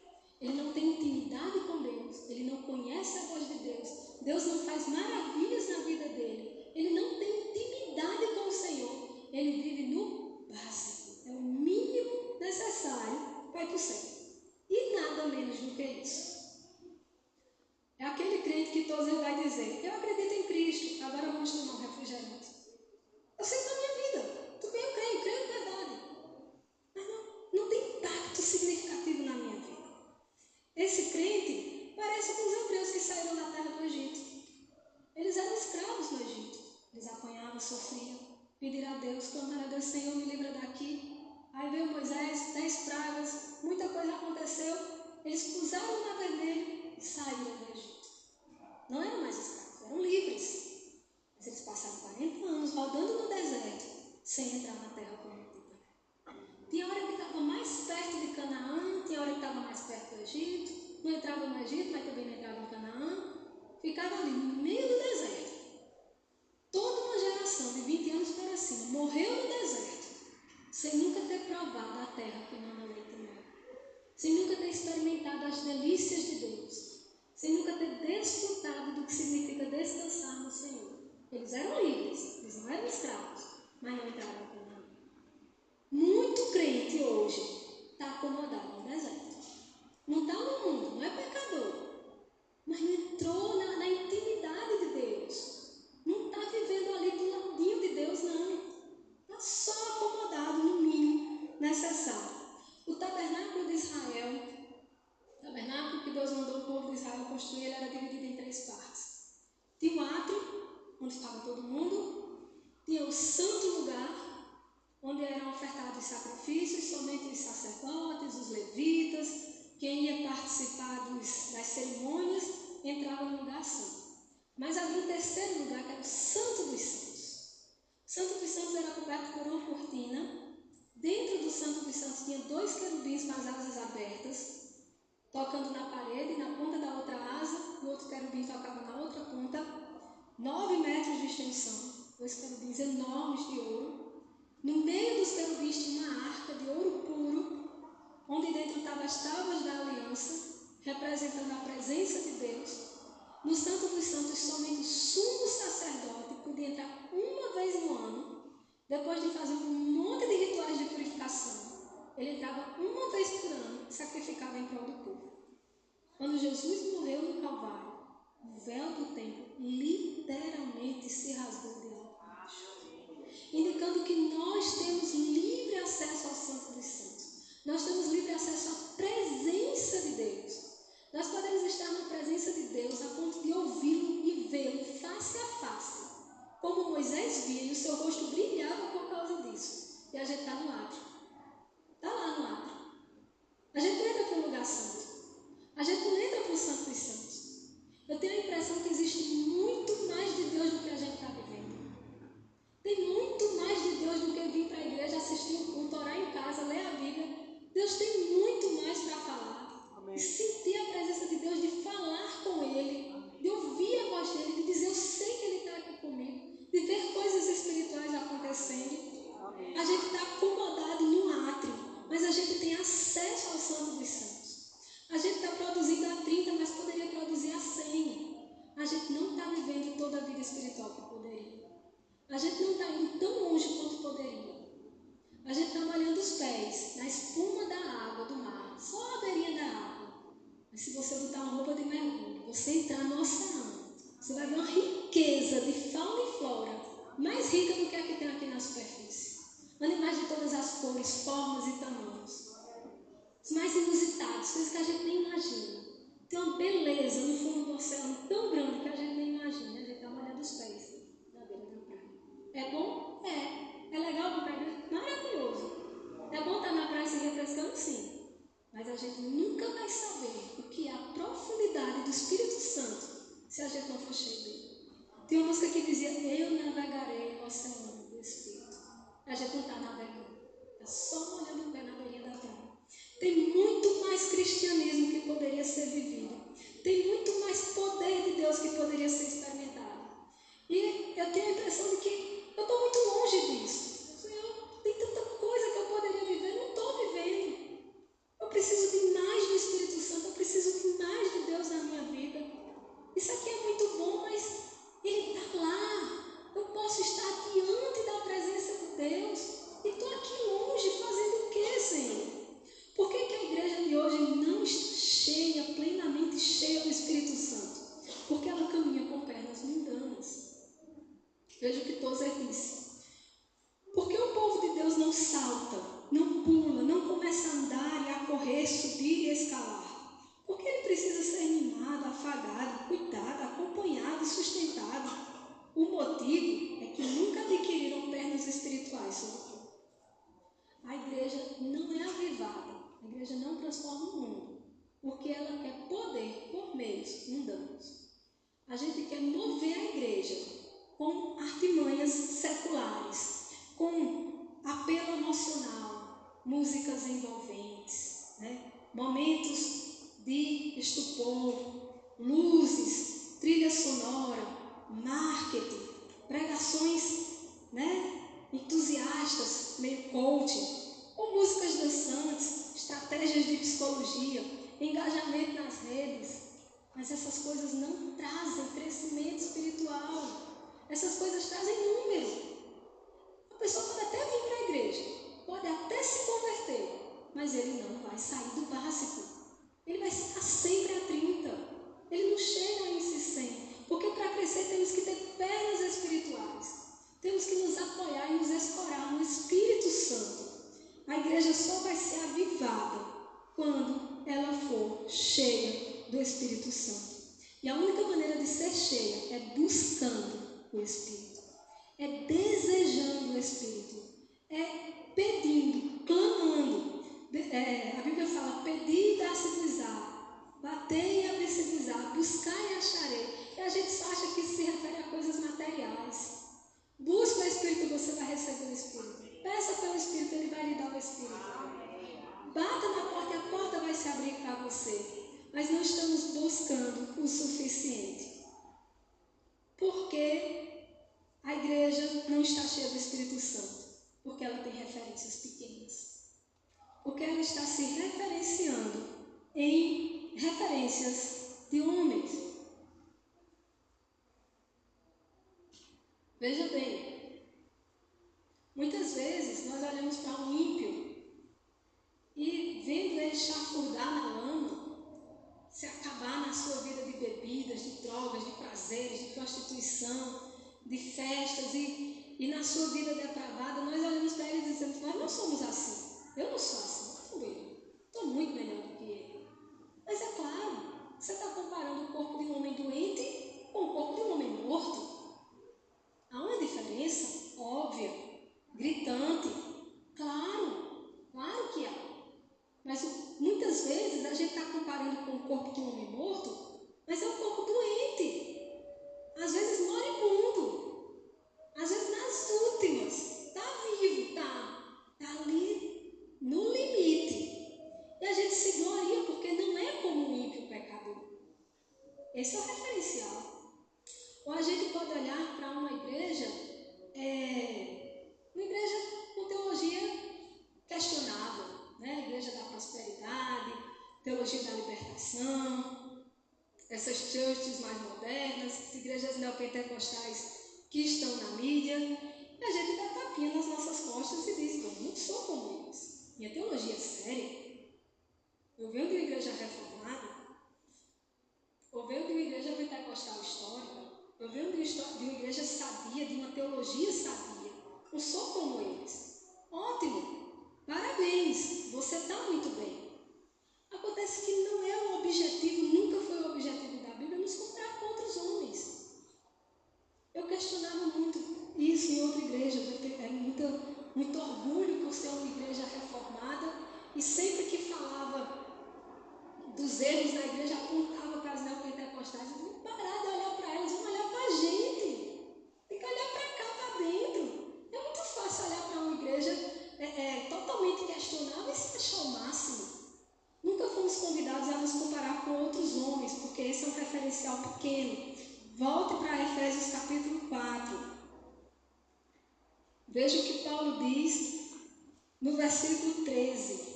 Ele não tem intimidade com Deus. Ele não conhece a voz de Deus. Deus não faz maravilhas na vida dele. Ele não tem intimidade com o Senhor. Ele vive no básico. É o mínimo necessário para ir para o céu. E nada menos do que isso. É aquele crente que todos ele vai dizer: eu acredito em Cristo, agora vamos tomar um refrigerante. Eu sei da minha vida, tudo bem, eu creio de verdade. Mas não tem impacto significativo na minha vida. Esse crente parece com os hebreus que saíram da terra do Egito. Eles eram escravos no Egito. Eles apanhavam, sofriam, pediram a Deus, clamaram a Deus: Senhor, me livra daqui. Aí veio Moisés, 10 pragas, muita coisa aconteceu. Eles cruzaram o Mar Vermelho e saíram do Egito. Não eram mais escravos, eram livres. Mas eles passaram 40 anos rodando no deserto, sem entrar na terra prometida. Tinha hora que estava mais perto de Canaã, tinha hora que estava mais perto do Egito. Não entrava no Egito, mas também não entrava em Canaã. Ficava ali, no meio do deserto. Toda uma geração de 20 anos para cima morreu no deserto, sem nunca ter provado a terra que mana leite e mel, sem nunca ter experimentado as delícias de Deus, sem nunca ter desfrutado do que significa descansar no Senhor. Eles eram livres, eles não eram escravos, mas não entraram em Canaã. Muito crente hoje está acomodado no deserto. Não está no mundo, não é pecador, mas não entrou na intimidade de Deus. Não está vivendo ali do ladinho de Deus, não. Está só acomodado no mínimo necessário. O tabernáculo de Israel, o tabernáculo que Deus mandou o povo de Israel construir, ele era dividido em 3 partes. Tinha o átrio, onde estava todo mundo. Tinha o santo lugar, onde eram ofertados sacrifícios, somente os sacerdotes, os levitas. Quem ia participar das cerimônias entrava no lugar santo. Mas havia um terceiro lugar, que era o Santo dos Santos. O Santo dos Santos era coberto por uma cortina. Dentro do Santo dos Santos tinha 2 querubins com as asas abertas, tocando na parede, na ponta da outra asa, o outro querubim tocava na outra ponta. 9 metros de extensão, 2 querubins enormes de ouro. No meio dos querubins tinha uma arca de ouro puro, onde dentro estavam as tábuas da aliança, representando a presença de Deus. No Santo dos Santos, somente o sumo sacerdote podia entrar uma vez no ano, depois de fazer um monte de rituais de purificação. Ele entrava uma vez por ano e sacrificava em prol do povo. Quando Jesus morreu no Calvário, o véu do templo literalmente se rasgou de alto a baixo, indicando que nós temos livre acesso ao Santo dos Santos. Nós temos livre acesso à presença de Deus. Nós podemos estar na presença de Deus a ponto de ouvi-lo e vê-lo face a face, como Moisés via, e o seu rosto brilhava por causa disso. E a gente está no átrio. Está lá no átrio. A gente não entra para o lugar santo. A gente não entra para o Santo dos Santos. Eu tenho a impressão que existe muito mais de Deus do que a gente está vivendo. Tem muito mais de Deus do que vir para a igreja, assistir um culto, orar em casa, ler a Bíblia. Deus tem muito mais para falar. De sentir a presença de Deus, de falar com Ele, de ouvir a voz dEle, de dizer: eu sei que Ele está aqui comigo, de ver coisas espirituais acontecendo. A gente está acomodado no átrio, mas a gente tem acesso ao Santo dos Santos. A gente está produzindo a 30, mas poderia produzir a 100. A gente não está vivendo toda a vida espiritual que poderia. A gente não está indo tão longe quanto poderia. A gente está molhando os pés na espuma da água do mar, só a beirinha da água. Mas se você botar uma roupa de mergulho, você entrar no oceano, você vai ver uma riqueza de fauna e flora, mais rica do que a que tem aqui na superfície. Animais de todas as cores, formas e tamanhos. Os mais inusitados, coisas que a gente nem imagina. tem uma beleza no fundo do oceano tão grande que a gente nem imagina. A gente está molhando os pés na beira da praia. É bom? É. É legal para igreja? Maravilhoso. É bom estar na praia se refrescando? Sim. Mas a gente nunca vai saber o que é a profundidade do Espírito Santo se a gente não for cheio dele. Tem uma música que dizia: eu navegarei no oceano do Espírito. A gente não está navegando. Está só molhando o pé na beirinha da praia. Tem muito mais cristianismo que poderia ser vivido. Tem muito mais poder de Deus que poderia ser experimentado. E eu tenho a impressão de que eu estou muito longe disso. Tem tanta coisa que eu poderia viver, não estou vivendo. Eu preciso de mais do Espírito Santo, eu preciso de mais de Deus na minha vida. Isso aqui é muito bom, mas Ele está lá. Eu posso estar diante da presença de Deus e estou aqui longe fazendo o quê, Senhor? Por que a igreja de hoje não está cheia, plenamente cheia do Espírito Santo? Porque ela caminha com pernas mundanas. Veja o que Tozer disse. Por que o povo de Deus não salta, não pula, não começa a andar e a correr, subir e escalar? Porque ele precisa ser mimado, afagado, cuidado, acompanhado e sustentado. O motivo é que nunca adquiriram pernas espirituais sobre o corpo. A igreja não é avivada, a igreja não transforma o mundo, porque ela quer poder por meios mundanos. A gente quer mover a igreja com artimanhas seculares, com apelo emocional, músicas envolventes, né? Momentos de estupor, luzes, trilha sonora, marketing, pregações, né? Entusiastas, meio coaching, ou músicas dançantes, estratégias de psicologia, engajamento nas redes. Mas essas coisas não trazem crescimento espiritual. Essas coisas trazem número. A pessoa pode até vir para a igreja, pode até se converter, mas ele não vai sair do básico. Ele vai ficar sempre a 30. Ele não chega a esse 100. Porque para crescer temos que ter pernas espirituais. Temos que nos apoiar e nos escorar no Espírito Santo. A igreja só vai ser avivada quando ela for cheia do Espírito Santo. E a única maneira de ser cheia é buscando o Espírito, é desejando o Espírito, é pedindo, clamando. A Bíblia fala: pedi e dá-se-vos-á, batei e abri-se-vos-á, buscai e acharei. E a gente só acha que isso se refere a coisas materiais. Busca o Espírito, você vai receber o Espírito. Peça pelo Espírito, Ele vai lhe dar o Espírito. Bata na porta e a porta vai se abrir para você. Mas não estamos buscando o suficiente. Porque a igreja não está cheia do Espírito Santo. Porque ela tem referências pequenas. Porque ela está se referenciando em referências de homens. Veja bem, muitas vezes nós olhamos para um ímpio e vendo ele chafurdar na lama, se acabar na sua vida de bebidas, de drogas, de prazeres, de prostituição, de festas e na sua vida depravada, nós olhamos para ele e dizemos: nós não somos assim. Eu não sou assim, não sou ele. Estou muito melhor do que ele. Mas é claro, você está comparando o corpo de um homem doente com o corpo de um homem morto. Há uma diferença óbvia, gritante, claro que há. Mas muitas vezes a gente está comparando com o corpo de um homem morto, mas é um corpo doente, às vezes moribundo, às vezes nas últimas, está vivo, está ali no limite. E a gente se gloria porque não é como um ímpio pecador. Esse é o referencial. Ou a gente pode olhar para uma igreja com teologia questionável, né? A igreja da prosperidade, teologia da libertação, essas churches mais modernas, igrejas neopentecostais que estão na mídia, e a gente dá tapinha nas nossas costas e diz: eu não sou como eles, minha teologia é séria. Eu venho de uma igreja reformada, eu venho de uma igreja pentecostal histórica, eu venho de uma igreja sadia, de uma teologia sadia. Não sou como eles. Ótimo, parabéns, você está muito bem. Acontece que não é o objetivo, nunca foi igreja, eu tenho muito orgulho por ser uma igreja reformada, e sempre que falava dos erros da igreja, apontava para as neopentecostais, e não parar de olhar para eles, vamos olhar para a gente, tem que olhar para cá, para dentro. É muito fácil olhar para uma igreja totalmente questionável e se achar o máximo. Nunca fomos convidados a nos comparar com outros homens, porque esse é um referencial pequeno. Volte para Efésios capítulo 4. Veja o que Paulo diz no versículo 13.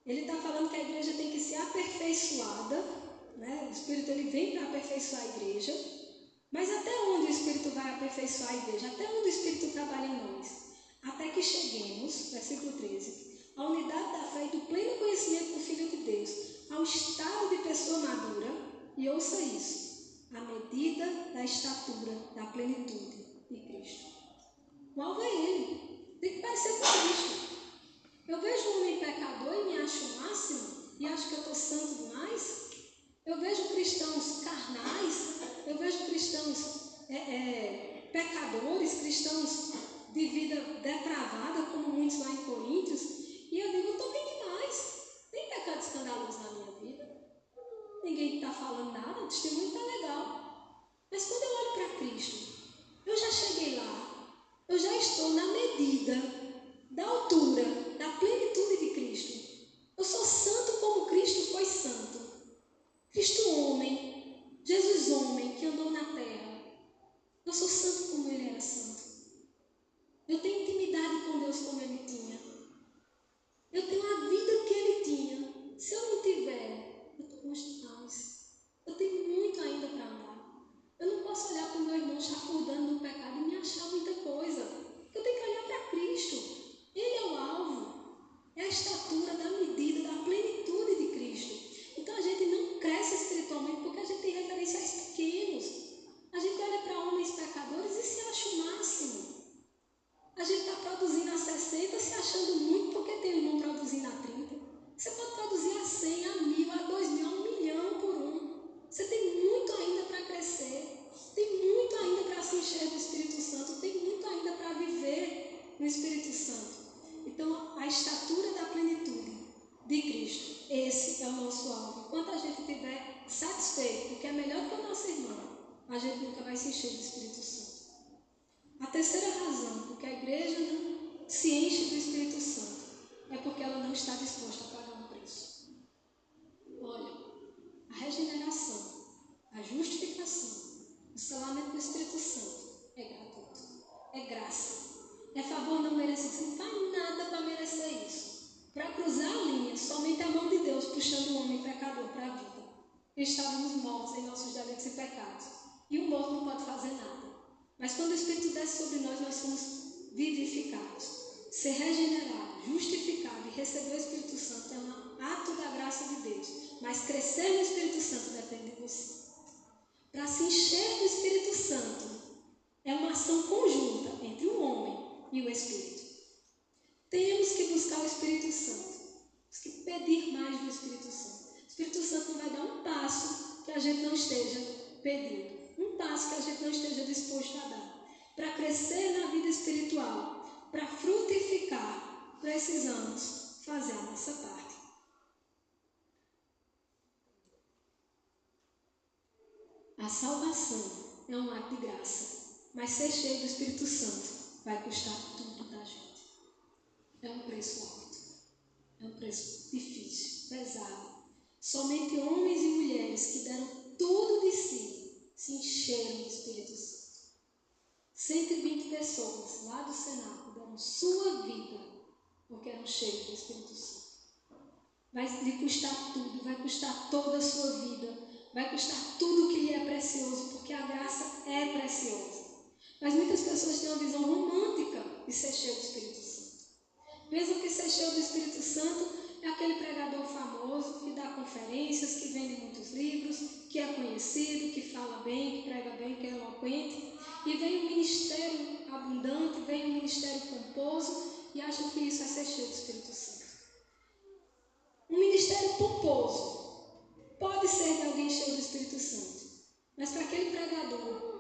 Ele está falando que a igreja tem que ser aperfeiçoada, né? O Espírito ele vem para aperfeiçoar a igreja, mas até onde o Espírito vai aperfeiçoar a igreja? Até onde o Espírito trabalha em nós? Até que cheguemos, versículo 13, à unidade da fé e do pleno conhecimento do Filho de Deus, ao estado de pessoa madura, e ouça isso, à medida da estatura da plenitude de Cristo. O alvo é Ele, tem que parecer com Cristo. Eu vejo um homem pecador e me acho o máximo, e acho que eu estou santo demais. Eu vejo cristãos carnais, eu vejo cristãos pecadores, cristãos de vida depravada, como muitos lá em Coríntios, e eu digo, eu estou bem demais. Tem pecado escandaloso na minha vida? Ninguém está falando nada, o testemunho está legal. Mas quando eu olho para Cristo, eu já cheguei lá, eu já estou na medida da altura, da plenitude de Cristo. Eu sou santo como Cristo foi santo. Cristo homem, Jesus homem, que andou na terra. Eu sou santo como Ele era santo. Eu tenho intimidade com Deus como Ele tinha. Eu tenho a vida que Ele tinha. Se eu não tiver, eu estou longe demais. Eu tenho muito ainda para andar. Eu não posso olhar para o meu irmão chafurdando no pecado e me achar muita coisa. Eu tenho que olhar para Cristo. Ele é o alvo. É a estatura da medida, da plenitude de Cristo. Então a gente não cresce espiritualmente porque a gente tem referenciais pequenos. A gente olha para homens pecadores e se acha o máximo. A gente está produzindo a 60, se achando muito porque tem um irmão produzindo a 30. Você pode produzir a 100, a 1000, a 2000, a 1 milhão por um. Você tem muito ainda para crescer. Tem muito ainda para se encher do Espírito Santo. Tem muito ainda para viver no Espírito Santo. Então, a estatura da plenitude de Cristo, esse é o nosso alvo. Enquanto a gente estiver satisfeito, porque é melhor que o nosso irmão, a gente nunca vai se encher do Espírito Santo. A terceira razão porque a igreja não se enche do Espírito Santo é porque ela não está disposta a pagar um preço. Olha, a regeneração, a justificação, o selamento do Espírito Santo é gratuito, é graça. É favor não merecido, você não faz nada para merecer isso. Para cruzar a linha, somente a mão de Deus puxando o homem pecador para a vida. Estávamos mortos em nossos delitos e pecados. E o morto não pode fazer nada. Mas quando o Espírito desce sobre nós, nós somos vivificados. Ser regenerado, justificado e receber o Espírito Santo é um ato da graça de Deus. Mas crescer no Espírito Santo depende de você. Para se encher do Espírito Santo, é uma ação conjunta entre o homem e o Espírito. Temos que buscar o Espírito Santo. Temos que pedir mais do Espírito Santo. O Espírito Santo não vai dar um passo que a gente não esteja pedindo. Um passo que a gente não esteja disposto a dar. Para crescer na vida espiritual, para frutificar, precisamos fazer a nossa parte. A salvação é um ato de graça, mas ser cheio do Espírito Santo vai custar tudo da gente. É um preço alto, é um preço difícil, pesado. Somente homens e mulheres que deram tudo de si se encheram do Espírito Santo. 120 pessoas lá do cenáculo deram sua vida porque eram cheios do Espírito Santo. Vai lhe custar tudo, vai custar toda a sua vida, vai custar tudo que lhe é precioso, porque a graça é preciosa. Mas muitas pessoas têm uma visão romântica de ser cheio do Espírito Santo. Pensam que ser cheio do Espírito Santo é aquele pregador famoso que dá conferências, que vende muitos livros, que é conhecido, que fala bem, que prega bem, que é eloquente. E vem um ministério abundante, vem um ministério pomposo e acham que isso é ser cheio do Espírito Santo. Um ministério pomposo pode ser de alguém cheio do Espírito Santo, mas para aquele pregador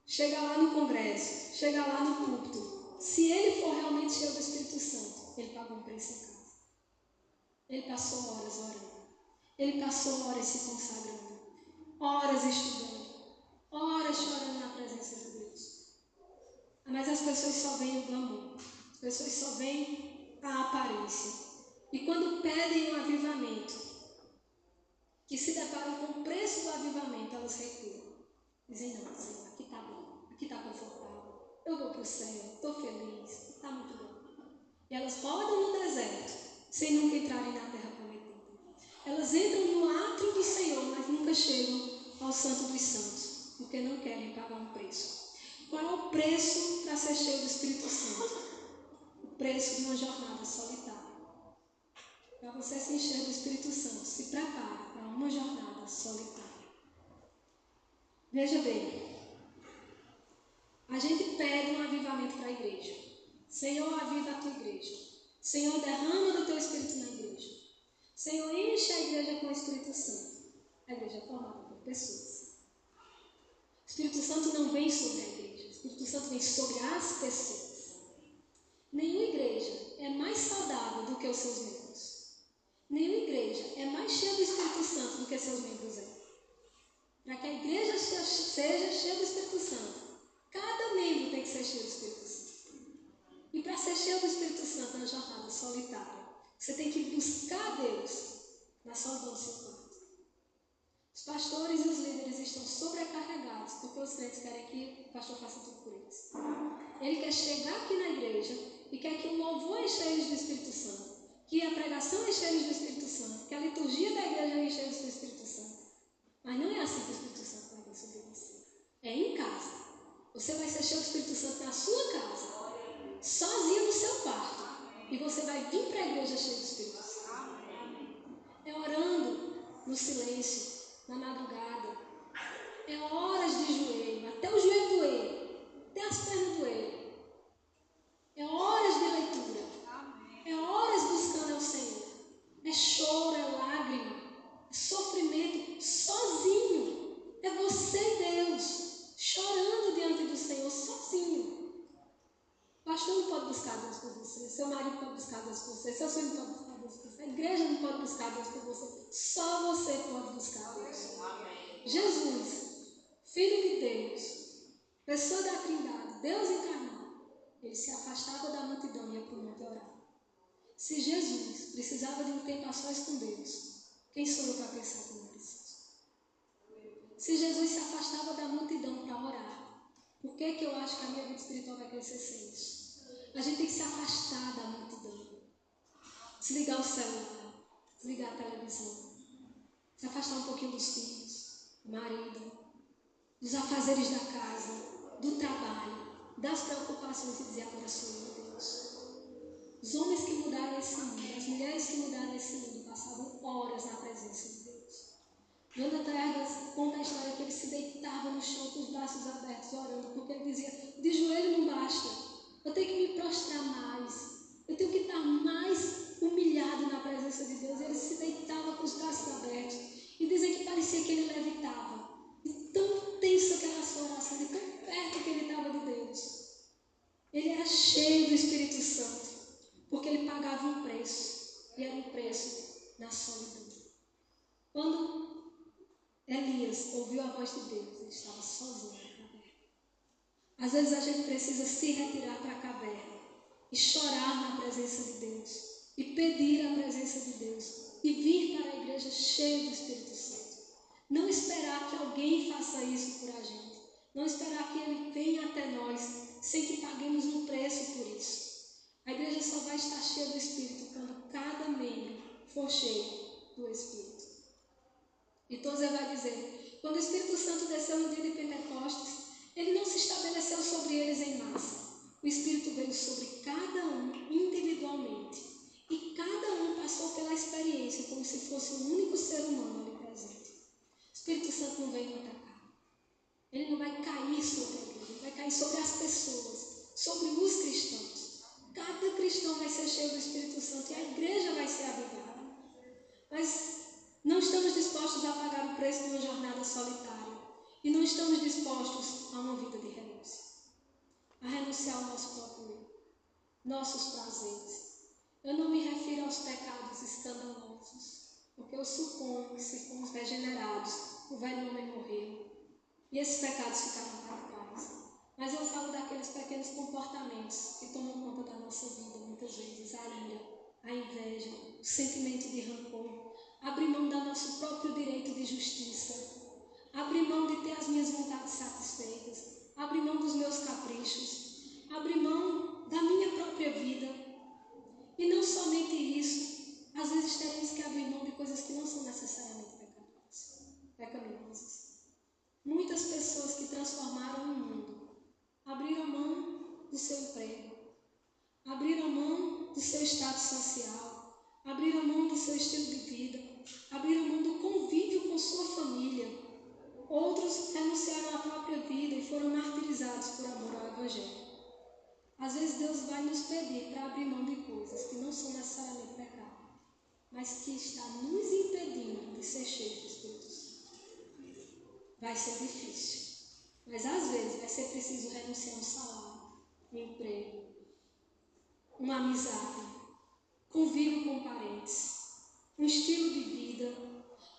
chegar lá no congresso, chegar lá no púlpito, se ele for realmente cheio do Espírito Santo, ele pagou um preço em casa. Ele passou horas orando. Ele passou horas se consagrando, horas estudando, horas chorando na presença de Deus. Mas as pessoas só veem o glamour, as pessoas só veem a aparência. E quando pedem um avivamento, que se deparam com o preço do avivamento, elas recuam. Dizem, não, Senhor, aqui está bom, aqui está confortável, eu vou para o céu, estou feliz, está muito bom. E elas rodam no deserto, sem nunca entrarem na terra prometida. Elas entram no átrio do Senhor, mas nunca chegam ao Santo dos Santos, porque não querem pagar um preço. Qual é o preço para ser cheio do Espírito Santo? O preço de uma jornada solitária. Para você se encher do Espírito Santo, se prepare para uma jornada solitária. Veja bem, a gente pede um avivamento para a igreja. Senhor, aviva a tua igreja. Senhor, derrama do teu Espírito na igreja. Senhor, enche a igreja com o Espírito Santo. A igreja é formada por pessoas. O Espírito Santo não vem sobre a igreja. O Espírito Santo vem sobre as pessoas. Nenhuma igreja é mais saudável do que os seus membros. Nenhuma igreja é mais cheia do Espírito Santo do que seus membros é. Para que a igreja seja cheia do Espírito Santo, cada membro tem que ser cheio do Espírito Santo. E para ser cheio do Espírito Santo é uma jornada solitária. Você tem que buscar Deus na solidão do seu quarto. Os pastores e os líderes estão sobrecarregados porque os crentes querem que o pastor faça tudo por eles. Ele quer chegar aqui na igreja e quer que o louvor enche eles do Espírito Santo, que a pregação enche eles do Espírito Santo, que a liturgia da igreja enche eles do Espírito Santo. Mas não é assim que o Espírito Santo vai vir sobre você. É em casa. Você vai ser cheio do Espírito Santo na sua casa, sozinho no seu quarto. E você vai vir para a igreja cheio do Espírito Santo. É orando no silêncio, na madrugada. É horas de joelho, até o joelho doer, até as pernas doer. É horas de leitura. É horas buscando ao Senhor. É choro, é lágrima, é sofrimento sozinho. É você e Deus chorando diante do Senhor sozinho. O pastor não pode buscar Deus por você, seu marido pode buscar Deus por você, seu filho não pode buscar Deus por você, a igreja não pode buscar Deus por você, só você pode buscar Deus. Jesus, Filho de Deus, pessoa da Trindade, Deus encarnado, ele se afastava da multidão e ia para o monte orar. Se Jesus precisava de um tempo a sós com Deus, quem sou eu para pensar que não precisa? Se Jesus se afastava da multidão para orar, por que eu acho que a minha vida espiritual vai crescer sem isso? A gente tem que se afastar da multidão. Desligar o celular, desligar a televisão. Se afastar um pouquinho dos filhos, do marido, dos afazeres da casa, do trabalho, das preocupações e dizer, agora sou eu, Deus. Os homens que mudaram esse mundo, as mulheres que mudaram esse mundo, passavam horas na presença de Deus. Jonathan Edwards conta a história que ele se deitava no chão com os braços abertos orando, porque ele dizia, de joelho não basta, eu tenho que me prostrar mais, eu tenho que estar mais humilhado na presença de Deus. Ele se deitava com os braços abertos e dizem que parecia que ele levitava, de tão tenso que era a sua oração, de tão perto que ele estava de Deus. Ele era cheio do Espírito Santo, porque ele pagava um preço, e era um preço da solidão. Quando Elias ouviu a voz de Deus, ele estava sozinho na caverna. Às vezes a gente precisa se retirar para a caverna e chorar na presença de Deus, e pedir a presença de Deus, e vir para a igreja cheio do Espírito Santo. Não esperar que alguém faça isso por a gente, não esperar que ele venha até nós sem que paguemos um preço por isso. A igreja só vai estar cheia do Espírito quando cada membro for cheio do Espírito. E Tozer vai dizer, quando o Espírito Santo desceu no dia de Pentecostes, ele não se estabeleceu sobre eles em massa. O Espírito veio sobre cada um individualmente. E cada um passou pela experiência como se fosse um único ser humano ali presente. O Espírito Santo não veio atacar. Ele não vai cair sobre a igreja, ele vai cair sobre as pessoas, sobre os cristãos. Cada cristão vai ser cheio do Espírito Santo e a igreja vai ser avivada. Mas não estamos dispostos a pagar o preço de uma jornada solitária. E não estamos dispostos a uma vida de renúncia. a renunciar ao nosso próprio eu, nossos prazeres. Eu não me refiro aos pecados escandalosos, porque eu suponho que se fomos regenerados, o velho homem morreu e esses pecados ficaram para trás. Mas eu falo daqueles pequenos comportamentos que tomam conta da nossa vida, muitas vezes: a ira, a inveja, o sentimento de rancor, abrir mão do nosso próprio direito de justiça, abrir mão de ter as minhas vontades satisfeitas, abrir mão dos meus caprichos, abrir mão da minha própria vida. E não somente isso, às vezes teremos que abrir mão de coisas que não são necessariamente pecaminosas. Muitas pessoas que transformaram o mundo abriram mão do seu emprego, abriram mão do seu status social, abriram mão do seu estilo de vida, abriram mão do convívio com sua família. Outros renunciaram à própria vida e foram martirizados por amor ao Evangelho. Às vezes Deus vai nos pedir para abrir mão de coisas que não são necessariamente pecado, mas que está nos impedindo de ser cheios do Espírito Santo. Vai ser difícil, mas às vezes vai ser preciso renunciar a um salário, um emprego, uma amizade, convívio com parentes, um estilo de vida.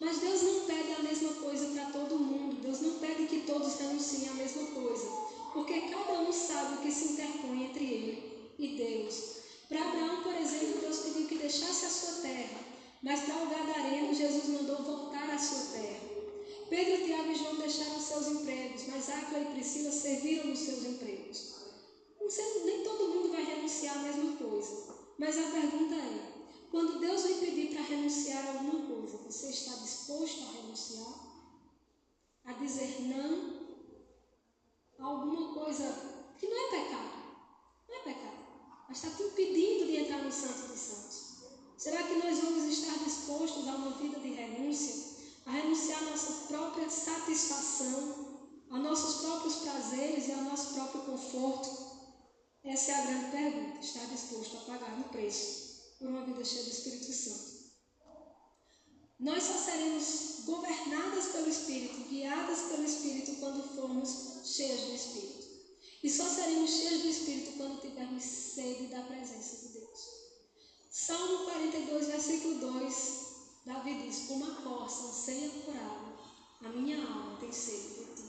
Mas Deus não pede a mesma coisa para todo mundo. Deus não pede que todos renunciem à mesma coisa, porque cada um sabe o que se interpõe entre ele e Deus. Para Abraão, por exemplo, Deus pediu que deixasse a sua terra, mas para o gadareno, Jesus mandou voltar à sua terra. Pedro, Tiago e João deixaram seus empregos, mas Áquila e Priscila serviram nos seus empregos. Nem todo mundo vai renunciar à mesma coisa, mas a pergunta é: quando Deus lhe pedir para renunciar a alguma coisa, você está disposto a renunciar? A dizer não a alguma coisa que não é pecado? Não é pecado, mas está te impedindo de entrar no Santo dos Santos. Será que nós vamos estar dispostos a uma vida de renúncia? A renunciar à nossa própria satisfação, aos nossos próprios prazeres e ao nosso próprio conforto? Essa é a grande pergunta. Estar disposto a pagar um preço por uma vida cheia do Espírito Santo. Nós só seremos governadas pelo Espírito, guiadas pelo Espírito, quando formos cheias do Espírito. E só seremos cheias do Espírito quando tivermos sede da presença de Deus. Salmo 42, versículo 2, Davi diz: como a corça anseia por água, a minha alma tem sede de ti.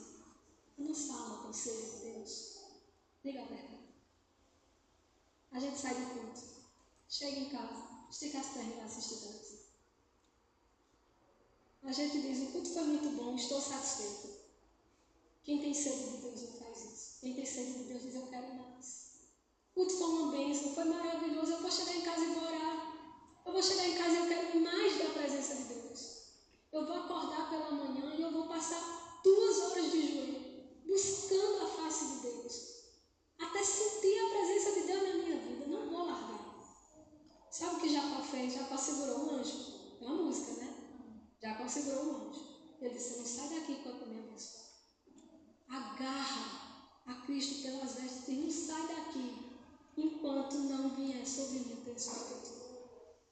A nossa alma tem sede de Deus. Diga a verdade. A gente sai do culto, chega em casa, estica as pernas e vai assistir televisão. A gente diz: o culto foi muito bom, estou satisfeito. Quem tem sede de Deus não faz isso. Quem tem sede de Deus diz: eu quero mais. O culto foi uma bênção, foi maravilhoso. Eu vou chegar em casa e vou orar. Eu vou chegar em casa e eu quero mais da presença de Deus. Eu vou acordar pela manhã e eu vou passar 2 horas de joelho, buscando a face de Deus, até sentir a presença de Deus na minha vida. Não vou largar. Sabe o que Jacó fez? Jacó segurou um anjo. É uma música, né? Jacó segurou um anjo. Ele disse: não sai daqui enquanto eu me abençoar. Agarra a Cristo pelas vestes e não sai daqui enquanto não vier sobre mim o teu Espírito.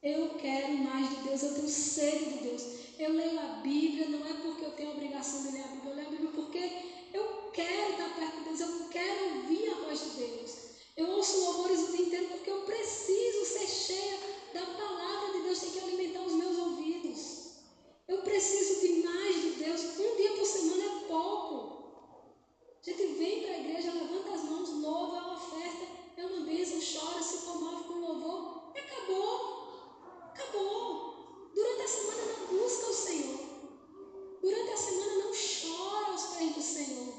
Eu quero mais de Deus, eu tenho sede de Deus. Eu leio a Bíblia, não é porque eu tenho a obrigação de ler a Bíblia, eu leio a Bíblia porque eu quero estar perto de Deus, eu quero ouvir a voz de Deus. Eu ouço louvores o dia inteiro porque eu preciso ser cheia da palavra de Deus, tem que alimentar os meus ouvidos. Eu preciso de mais de Deus. Um dia por semana é pouco. A gente vem para a igreja, levanta as mãos, louva, é uma oferta, é uma bênção, chora, se comove com louvor. Acabou. Acabou. Durante a semana não busca o Senhor. Durante a semana não chora aos pés do Senhor.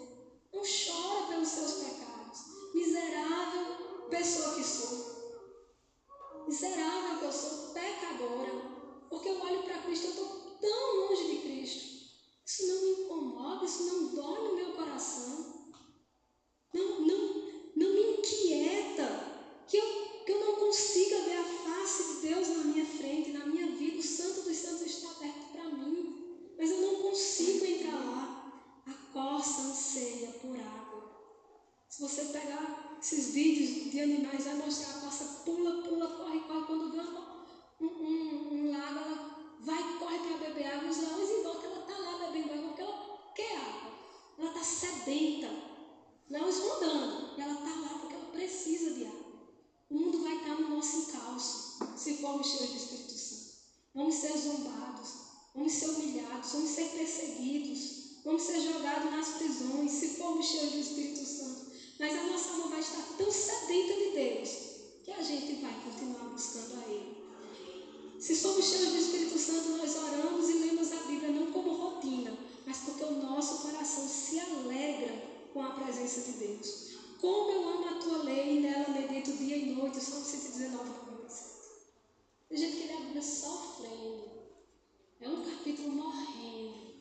Não chora pelos seus pecados. Miserável pessoa que sou. Miserável que eu sou, pecadora. Porque eu olho para Cristo, eu estou tão longe de Cristo. Isso não me incomoda, isso não dói no meu coração. Não me inquieta que eu não consiga ver a face de Deus na minha frente, na minha vida. O Santo dos Santos está aberto para mim, mas eu não consigo entrar lá. A corça anseia por água. Se você pegar esses vídeos de animais, vai mostrar a corça pula, corre. Quando vê um lago, ela vai, corre para beber água. Os leões em volta, ela está lá bebendo água porque ela quer água. Ela está sedenta. Leões rodando. E ela está lá porque ela precisa de água. O mundo vai estar no nosso encalço se formos cheios do Espírito Santo. Vamos ser zombados, vamos ser humilhados, vamos ser perseguidos, vamos ser jogados nas prisões se formos cheios do Espírito Santo. Mas a nossa alma vai estar tão sedenta de Deus que a gente vai continuar buscando a Ele. Se somos cheios do Espírito Santo, nós oramos e lemos a Bíblia não como rotina, mas porque o nosso coração se alegra com a presença de Deus. Como eu amo a tua lei e nela medito dia e noite. Salmo 119, 97. Tem gente que lê a Bíblia sofrendo. É um capítulo morrendo,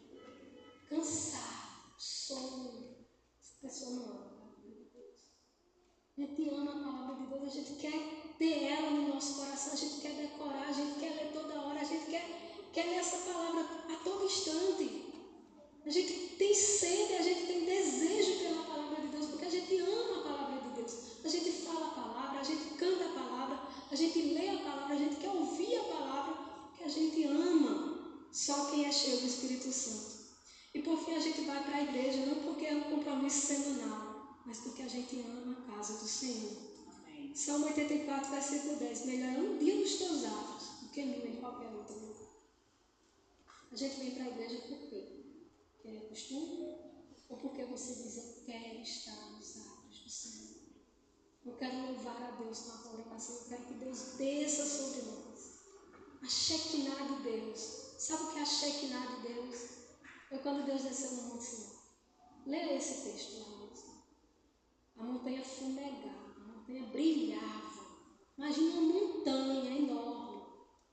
cansado, sono. Essa pessoa não ama a palavra de Deus. A gente ama a palavra de Deus, a gente quer ter ela no nosso coração, a gente quer decorar, a gente quer ler toda hora, a gente quer ler essa palavra a todo instante. A gente tem sede, a gente tem desejo pela palavra de Deus, porque a gente ama a palavra de Deus. A gente fala a palavra, a gente canta a palavra, a gente lê a palavra, a gente quer ouvir a palavra, porque a gente ama só quem é cheio do Espírito Santo. E por fim a gente vai para a igreja, não porque é um compromisso semanal, mas porque a gente ama a casa do Senhor. Amém. Salmo 84, versículo 10. Melhor é um dia nos teus atos do que mil em qualquer outro lugar. A gente vem para a igreja por quê? Porque é costume? Ou porque você diz, eu quero estar nos atos do Senhor? Eu quero louvar a Deus na oração, eu quero que Deus desça sobre nós. A Shekinah de Deus. Sabe o que é a Shekinah de Deus? Foi quando Deus desceu no Monte Sinai. Leia esse texto lá mesmo. A montanha fumegava, a montanha brilhava. Imagina uma montanha enorme,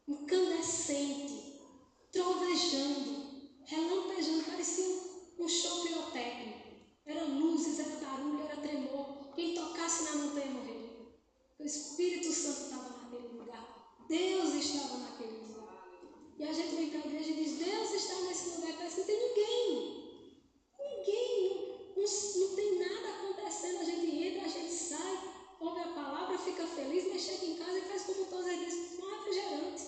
incandescente, trovejando, relampejando, parecia um show pirotécnico. Era luzes, era barulho, era tremor. Quem tocasse na montanha morreria. O Espírito Santo estava naquele lugar. Deus estava naquele lugar. E a gente vem para a igreja e diz, Deus está nesse lugar, parece que não tem ninguém. Ninguém, não tem nada acontecendo. A gente entra, a gente sai, ouve a palavra, fica feliz, mas chega em casa e faz como todos eles dizem, um refrigerante.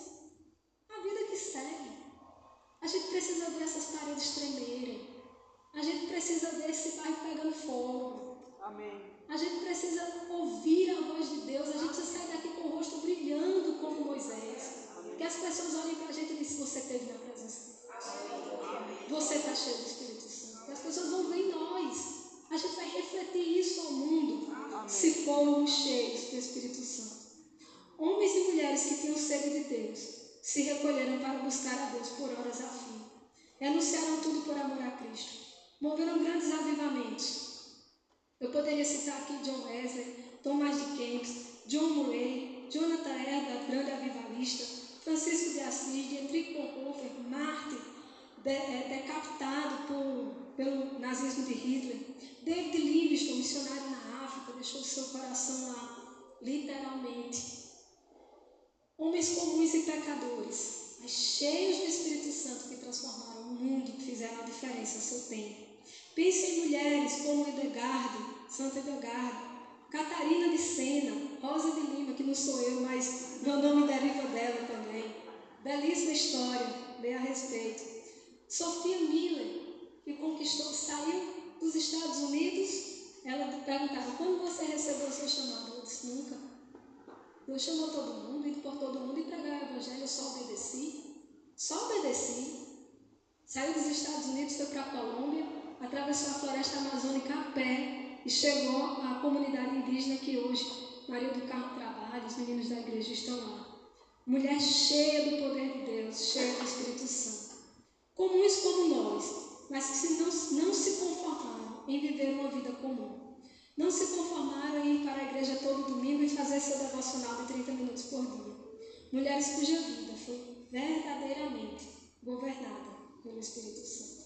A vida que segue. A gente precisa ver essas paredes tremerem. A gente precisa ver esse bairro pegando fogo. Amém. A gente precisa ouvir a voz de Deus. A gente precisa sair daqui com o rosto brilhando como Moisés. Que as pessoas olhem para a gente e dizem, você esteve na presença de Deus. Você está cheio do Espírito Santo. Que as pessoas vão ver em nós. A gente vai refletir isso ao mundo. Amém. Se formos cheios do Espírito Santo. Homens e mulheres que tinham sede de Deus se recolheram para buscar a Deus por horas a fim. E anunciaram tudo por amor a Cristo. Moveram grandes avivamentos. Eu poderia citar aqui John Wesley, Thomas de Kempis, John Murray, Jonathan Edwards, grande avivalista, Francisco de Assis, Dietrich Bonhoeffer, Martin, decapitado pelo nazismo de Hitler, David Livingstone, missionário na África, deixou seu coração lá, literalmente. Homens comuns e pecadores, mas cheios do Espírito Santo, que transformaram o mundo, que fizeram a diferença ao seu tempo. Pense em mulheres como Edegarde, Santa Edegarde, Catarina de Sena, Rosa de Lima, que não sou eu, mas meu nome deriva dela também. Belíssima história, leia a respeito. Sofia Miller, que saiu dos Estados Unidos, ela perguntava, quando você recebeu o seu chamado? Eu disse, nunca. Deus chamou todo mundo, indo por todo mundo e pregar o Evangelho, eu só obedeci. Só obedeci. Saiu dos Estados Unidos, foi para a Colômbia, atravessou a floresta amazônica a pé e chegou à comunidade indígena que hoje Maria do Carmo trabalha, os meninos da igreja estão lá. Mulher cheia do poder de Deus, cheia do Espírito Santo. Comuns como nós, mas que não se conformaram em viver uma vida comum. Não se conformaram em ir para a igreja todo domingo e fazer seu devocional de 30 minutos por dia. Mulheres cuja vida foi verdadeiramente governada pelo Espírito Santo.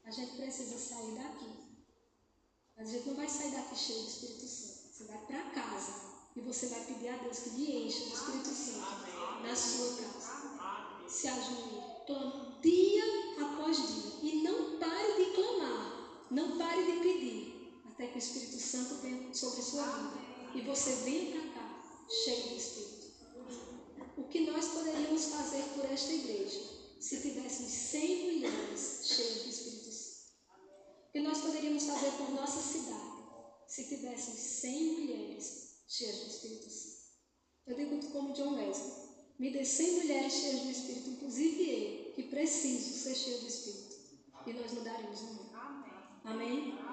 A gente precisa sair daqui. Mas a gente não vai sair daqui cheio do Espírito Santo. Você vai para casa e você vai pedir a Deus que lhe encha do Espírito Santo na sua casa. Se ajoelhe, clame dia após dia e não pare de clamar, não pare de pedir. Até que o Espírito Santo venha sobre sua vida e você venha para cá, cheio do Espírito. O que nós poderíamos fazer por esta igreja se tivéssemos 100 mulheres cheias do Espírito Santo? O que nós poderíamos fazer por nossa cidade se tivessem 100 mulheres cheias do Espírito Santo. Eu digo como John Wesley, me dê 100 mulheres cheias do Espírito, inclusive eu, que preciso ser cheio do Espírito. E nós mudaremos o mundo. Amém?